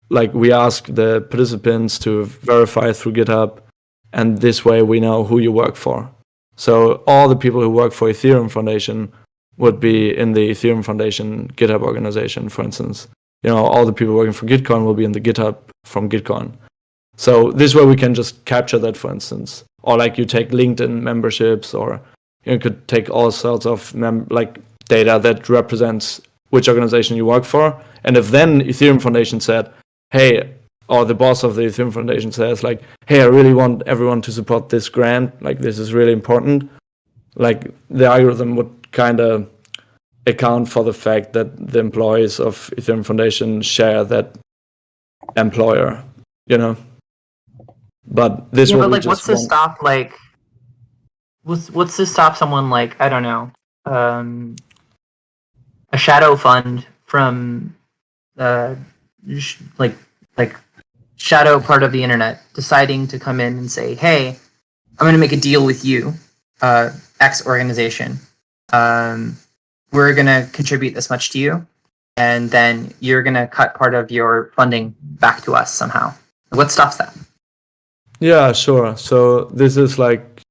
like we ask the participants to verify through GitHub, and this way we know who you work for. So all the people who work for Ethereum Foundation would be in the Ethereum Foundation GitHub organization, for instance. All the people working for Gitcoin will be in the GitHub from Gitcoin. So this way we can just capture that, for instance. Or like you take LinkedIn memberships, or you could take all sorts of like data that represents which organization you work for. And if then Ethereum Foundation said, hey, or the boss of the Ethereum Foundation says like, hey, I really want everyone to support this grant, like this is really important, like the algorithm would kind of account for the fact that the employees of Ethereum Foundation share that employer, But this but like, what's to stop like, what's to stop someone like, I don't know, a shadow fund from like shadow part of the internet deciding to come in and say, hey, I'm going to make a deal with you, X organization. We're going to contribute this much to you, and then you're going to cut part of your funding back to us somehow. What stops that? Yeah, sure. So this is like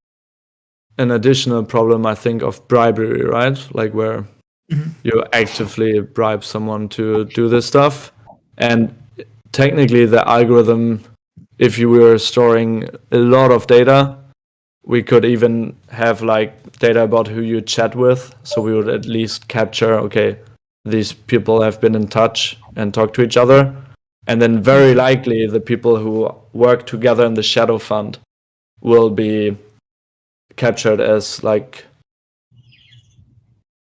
an additional problem, I think, of bribery, right? Like where you actively bribe someone to do this stuff. And technically the algorithm, if you were storing a lot of data, we could even have like data about who you chat with. So we would at least capture, okay, these people have been in touch and talked to each other. And then very likely the people who work together in the shadow fund will be captured as like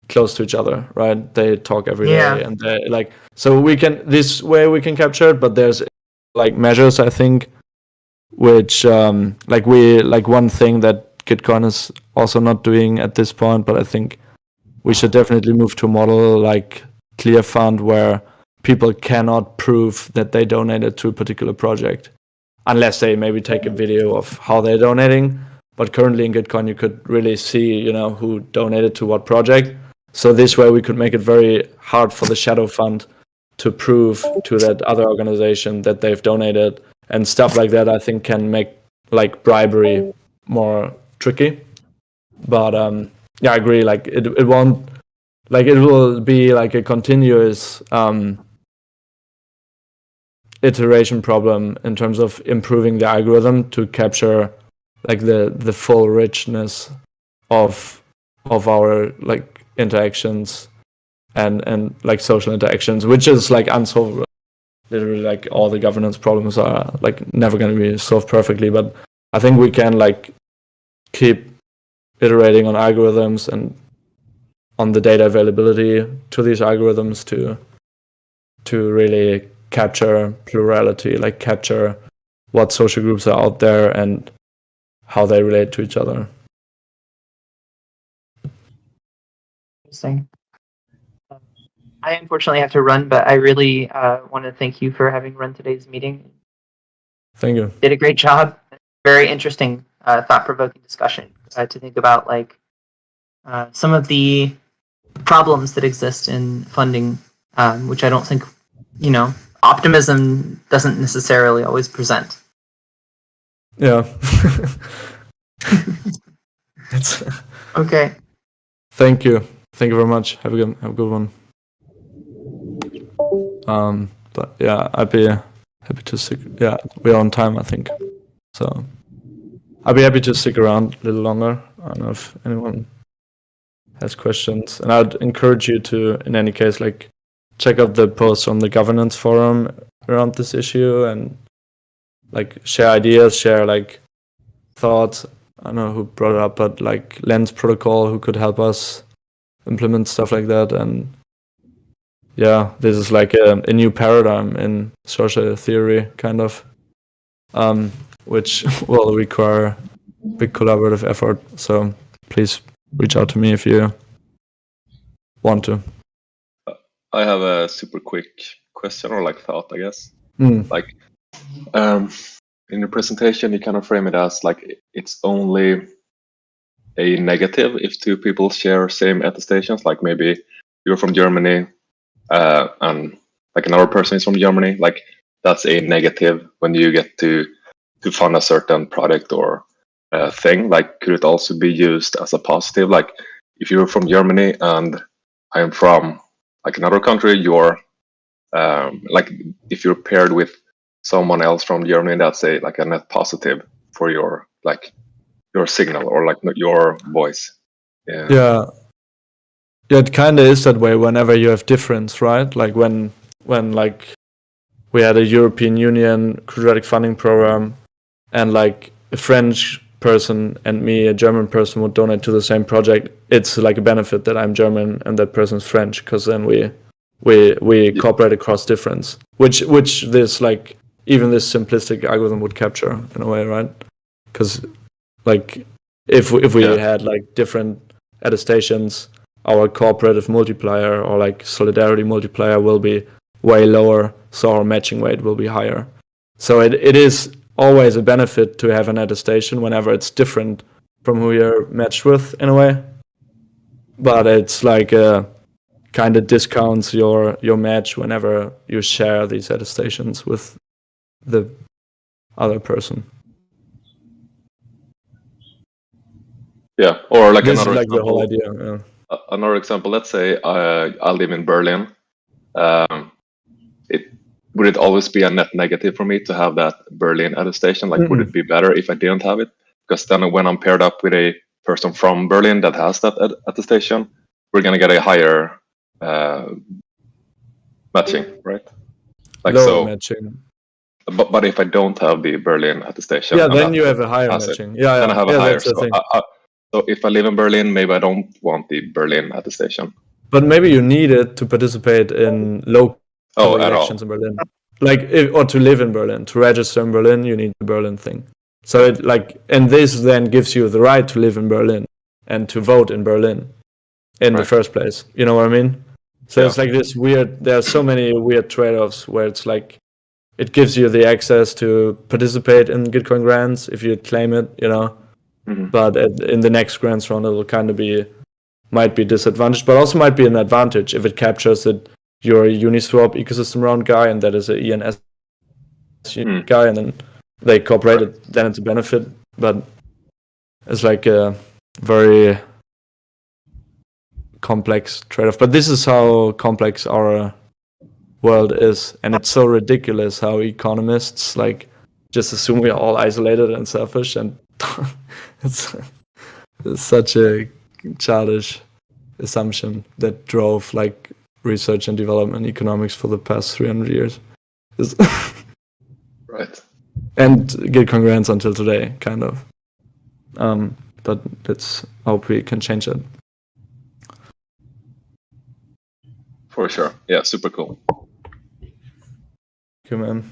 close to each other, right? They talk every day, and they like, so we can, this way we can capture it, but there's like measures, I think, which like one thing that Gitcoin is also not doing at this point, but I think we should definitely move to a model like Clear Fund where people cannot prove that they donated to a particular project unless they maybe take a video of how they're donating. But currently in Gitcoin, you could really see, who donated to what project. So this way we could make it very hard for the shadow fund to prove to that other organization that they've donated, and stuff like that. I think can make like bribery more tricky. But I agree. Like it won't, like it will be like a continuous iteration problem in terms of improving the algorithm to capture like the full richness of our like interactions and like social interactions, which is like unsolvable. Literally, like all the governance problems are like never going to be solved perfectly, but I think we can like keep iterating on algorithms and on the data availability to these algorithms to really capture plurality, like capture what social groups are out there and how they relate to each other. Interesting. I unfortunately have to run, but I really want to thank you for having run today's meeting. Thank you. Did a great job. Very interesting, thought-provoking discussion to think about, like some of the problems that exist in funding, which I don't think, optimism doesn't necessarily always present. Yeah. Okay. Thank you very much. Have a good one. But yeah, I'd be happy to stick. Yeah, we're on time, I think. So I'd be happy to stick around a little longer. I don't know if anyone has questions, and I'd encourage you to, in any case, like check out the posts on the governance forum around this issue and like share ideas, share like thoughts. I don't know who brought it up, but like Lens protocol, who could help us implement stuff like that. And yeah, this is like a new paradigm in social theory, kind of, which will require big collaborative effort. So please reach out to me if you want to. I have a super quick question or like thought, I guess. Like, in your presentation, you kind of frame it as like it's only a negative if two people share same attestations. Like maybe you're from Germany and like another person is from Germany. Like that's a negative when you get to fund a certain product or thing. Like could it also be used as a positive? Like if you're from Germany and I am from like another country, you're like if you're paired with someone else from Germany, that's a like a net positive for your like your signal or like your voice. Yeah, it kind of is that way whenever you have difference, right? Like when like we had a European Union Quadratic Funding program and like a French person and me, a German person, would donate to the same project, it's like a benefit that I'm German and that person's French, because then we cooperate across difference, which this like even this simplistic algorithm would capture in a way, right? Because like if we had like different attestations, our cooperative multiplier or like solidarity multiplier will be way lower, so our matching rate will be higher. So it is always a benefit to have an attestation whenever it's different from who you're matched with in a way. But it's like kind of discounts your match whenever you share these attestations with the other person. Yeah, or like this another is like example, the whole idea. Yeah. Another example. Let's say I live in Berlin. Would it always be a net negative for me to have that Berlin attestation? Like, would it be better if I didn't have it? Because then when I'm paired up with a person from Berlin that has that attestation, we're gonna get a higher matching, right? Like lower so. Matching. But if I don't have the Berlin attestation, yeah, then you have a higher matching. Yeah, then I have a higher. So, so if I live in Berlin, maybe I don't want the Berlin attestation. But maybe you need it to participate in local elections in Berlin. Like, or to live in Berlin, to register in Berlin, you need the Berlin thing. So it like, and this then gives you the right to live in Berlin and to vote in Berlin in the first place. You know what I mean? So it's like this weird. There are so many weird trade-offs where it's like it gives you the access to participate in Gitcoin grants if you claim it, But in the next grants round, it will might be disadvantaged, but also might be an advantage if it captures that you're a Uniswap ecosystem round guy and that is a ENS guy, and then they cooperated. Then it's a benefit, but it's like a very complex trade-off. But this is how complex our world is, and it's so ridiculous how economists like just assume we are all isolated and selfish, and it's such a childish assumption that drove like research and development economics for the past 300 years. Right. And Gitcoin grants until today, kind of. But let's hope we can change that. For sure. Yeah, super cool. Okay, man.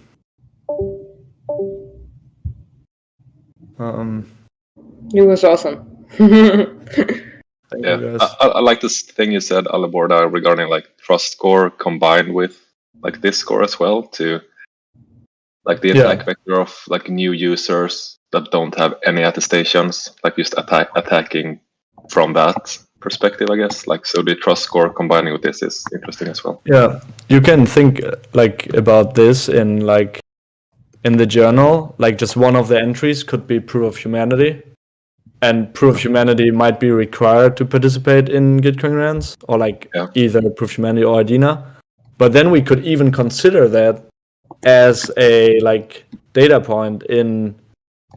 It was awesome. Thank you guys. I like this thing you said, Alaborda, regarding like trust score combined with like this score as well, to like the attack vector of like new users that don't have any attestations, like just attacking from that perspective, I guess. Like, so the trust score combining with this is interesting as well. Yeah, you can think like about this in the journal, like just one of the entries could be proof of humanity, and proof of humanity might be required to participate in Gitcoin grants, or like either proof of humanity or Adina. But then we could even consider that as a like data point in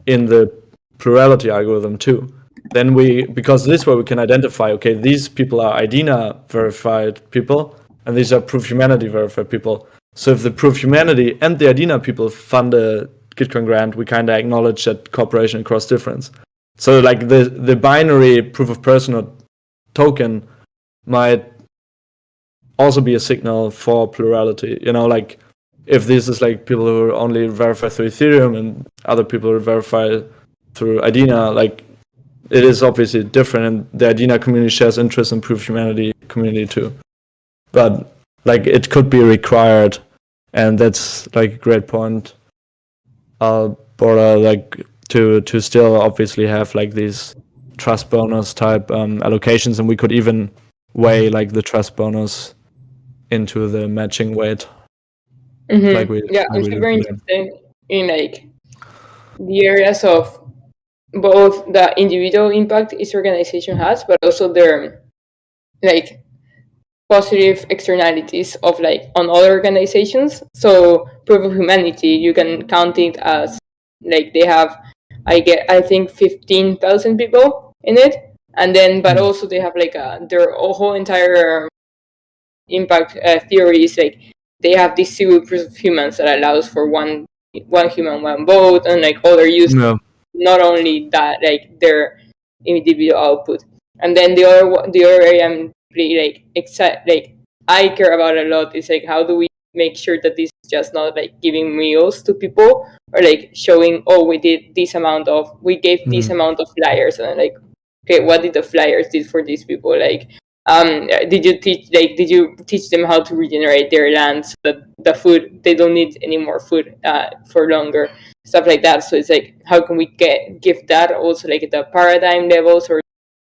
the plurality algorithm too. Then because this way we can identify, okay, these people are IDINA verified people, and these are proof humanity verified people. So if the proof humanity and the IDINA people fund a Gitcoin grant, we kind of acknowledge that cooperation across difference. So like the binary proof of person or token might also be a signal for plurality. Like if this is like people who are only verified through Ethereum and other people are verified through IDINA, like it is obviously different, and the IDINA community shares interest in proof humanity community too. But like it could be required, and that's like a great point. Border like to still obviously have like these trust bonus type allocations, and we could even weigh like the trust bonus into the matching weight. Mm-hmm. I'm super interested in like the areas of both the individual impact each organization has, but also their like positive externalities of like on other organizations. So proof of humanity, you can count it as like they have I think 15,000 people in it, and then but also they have like their whole entire impact theory is like they have this civil proof of humans that allows for one human, one vote, and like other use not only that like their individual output. And then the other area I'm really like I care about a lot is like how do we make sure that this is just not like giving meals to people or like showing we gave this amount of flyers, and like okay, what did the flyers did for these people? Like did you teach them how to regenerate their land so that the food they don't need any more food for longer, stuff like that. So it's like how can we give that also like the paradigm levels or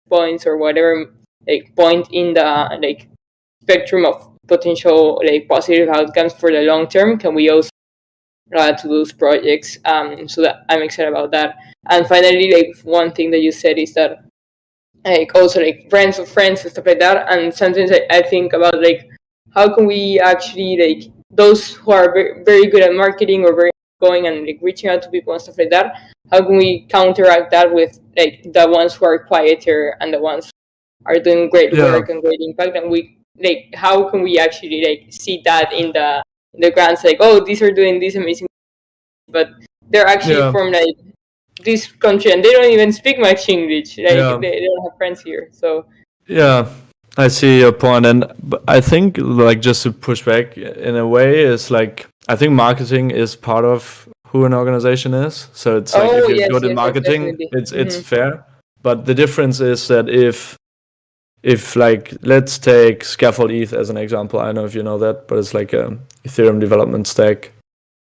points or whatever like point in the like spectrum of potential like positive outcomes for the long term can we also to those projects, so that I'm excited about that. And finally, like one thing that you said is that like also like friends of friends and stuff like that, and sometimes I think about like how can we actually like those who are very, very good at marketing or very going and like reaching out to people and stuff like that, how can we counteract that with like the ones who are quieter and the ones who are doing great work and great impact, and we like how can we actually like see that in the grants, like these are doing this amazing, but they're actually from like this country and they don't even speak much English, like they don't have friends here. So I see your point, and I think like just to push back in a way is like I think marketing is part of who an organization is. So it's like if you're good at marketing, it's fair. But the difference is that if if like, let's take Scaffold ETH as an example. I don't know if you know that, but it's like a Ethereum development stack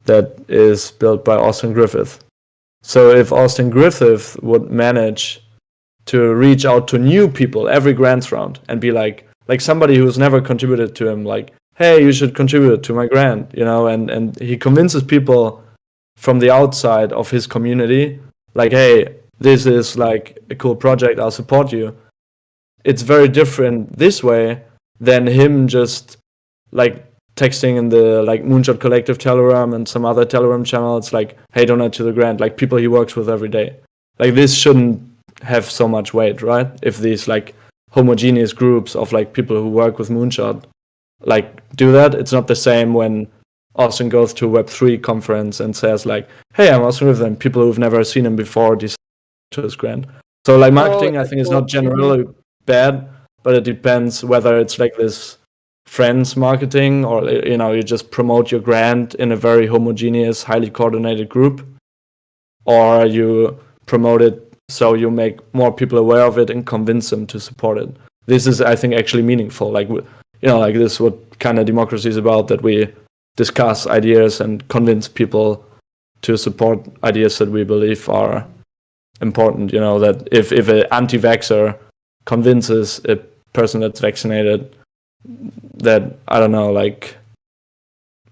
that is built by Austin Griffith. So if Austin Griffith would manage to reach out to new people every grants round and be like somebody who's never contributed to him, like, hey, you should contribute to my grant, you know, and he convinces people from the outside of his community, like, hey, this is like a cool project, I'll support you. It's very different this way than him just like texting in the like Moonshot Collective Telegram and some other Telegram channels, like, hey, donate to the grant, like people he works with every day. Like, this shouldn't have so much weight, right? If these like homogeneous groups of like people who work with Moonshot like do that, it's not the same when Austin goes to a Web3 conference and says like, hey, I'm Austin with them, people who've never seen him before decide to his grant. So like marketing, I think, is not generally bad, but it depends whether it's like this friends marketing or, you know, you just promote your grant in a very homogeneous, highly coordinated group, or you promote it so you make more people aware of it and convince them to support it. This is, I think, actually meaningful. Like, you know, like this is what kind of democracy is about, that we discuss ideas and convince people to support ideas that we believe are important. You know, that if an anti-vaxxer convinces a person that's vaccinated that, I don't know, like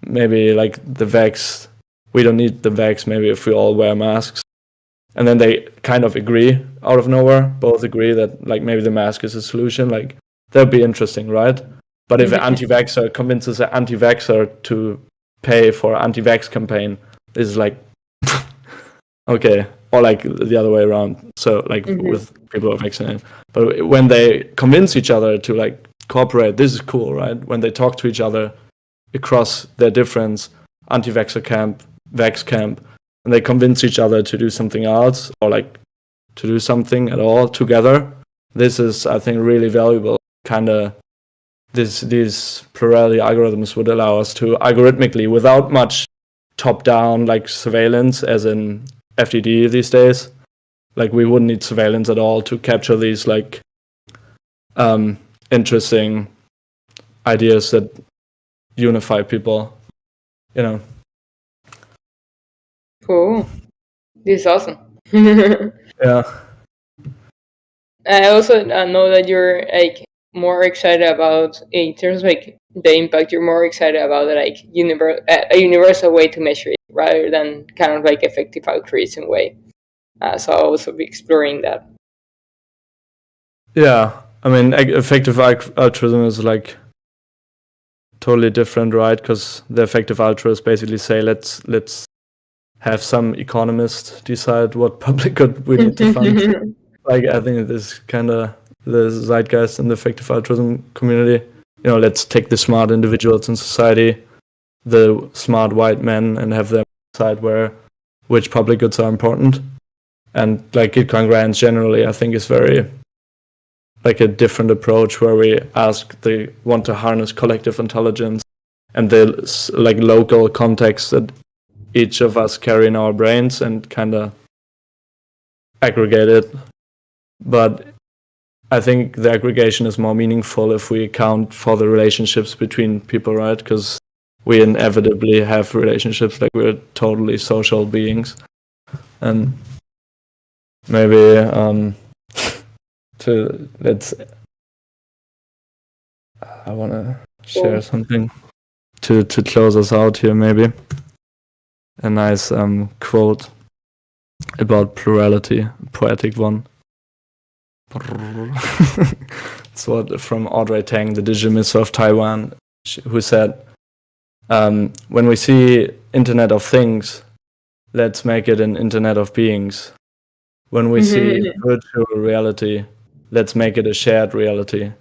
maybe like the vax, we don't need the vax, maybe if we all wear masks, and then they kind of agree out of nowhere, both agree that like maybe the mask is a solution, like that'd be interesting, right? But if an anti-vaxxer convinces an anti-vaxxer to pay for an anti-vax campaign, this is like okay, or like the other way around. So like with people who are vaccinated, but when they convince each other to like cooperate, this is cool, right? When they talk to each other across their difference, anti-vaxxer camp, vax camp, and they convince each other to do something else or like to do something at all together. This is, I think, really valuable. Kind of these plurality algorithms would allow us to algorithmically, without much top-down like surveillance, as in FTD these days. Like, we wouldn't need surveillance at all to capture these like interesting ideas that unify people, you know. Cool. This is awesome. Yeah. I also know that you're like more excited about, in terms of like the impact, you're more excited about like a universal way to measure it rather than kind of like effective altruism way. So I'll also be exploring that. Yeah, I mean, effective altruism is like totally different, right? Because the effective altruists basically say, let's have some economist decide what public good we need to fund. Like, I think this is kind of the zeitgeist in the effective altruism community. You know, let's take the smart individuals in society, the smart white men, and have them decide which public goods are important. And like Gitcoin grants generally, I think, is very like a different approach, where we want to harness collective intelligence and the like local context that each of us carry in our brains and kind of aggregate it. But I think the aggregation is more meaningful if we account for the relationships between people, right? Because we inevitably have relationships, like we're totally social beings. And maybe I want to share something to close us out here, maybe. A nice quote about plurality, a poetic one. It's what from Audrey Tang, the digital minister of Taiwan, who said, when we see Internet of Things, let's make it an Internet of Beings. When we see virtual reality, let's make it a shared reality.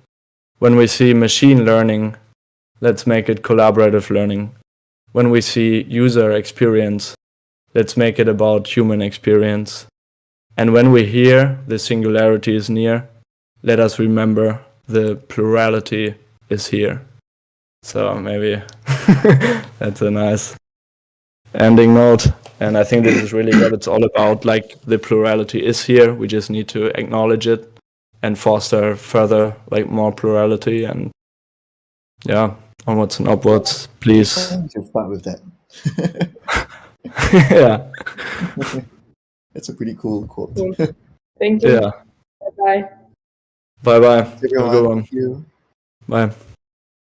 When we see machine learning, let's make it collaborative learning. When we see user experience, let's make it about human experience. And when we hear the singularity is near, let us remember the plurality is here. So maybe that's a nice ending note. And I think this is really what it's all about. Like, the plurality is here. We just need to acknowledge it and foster further like more plurality, and yeah, onwards and upwards, please. Have fun with that. Yeah. That's a pretty cool quote. Thank you. Yeah. Bye. Bye bye. Have a Everyone, good one. thank you. Bye.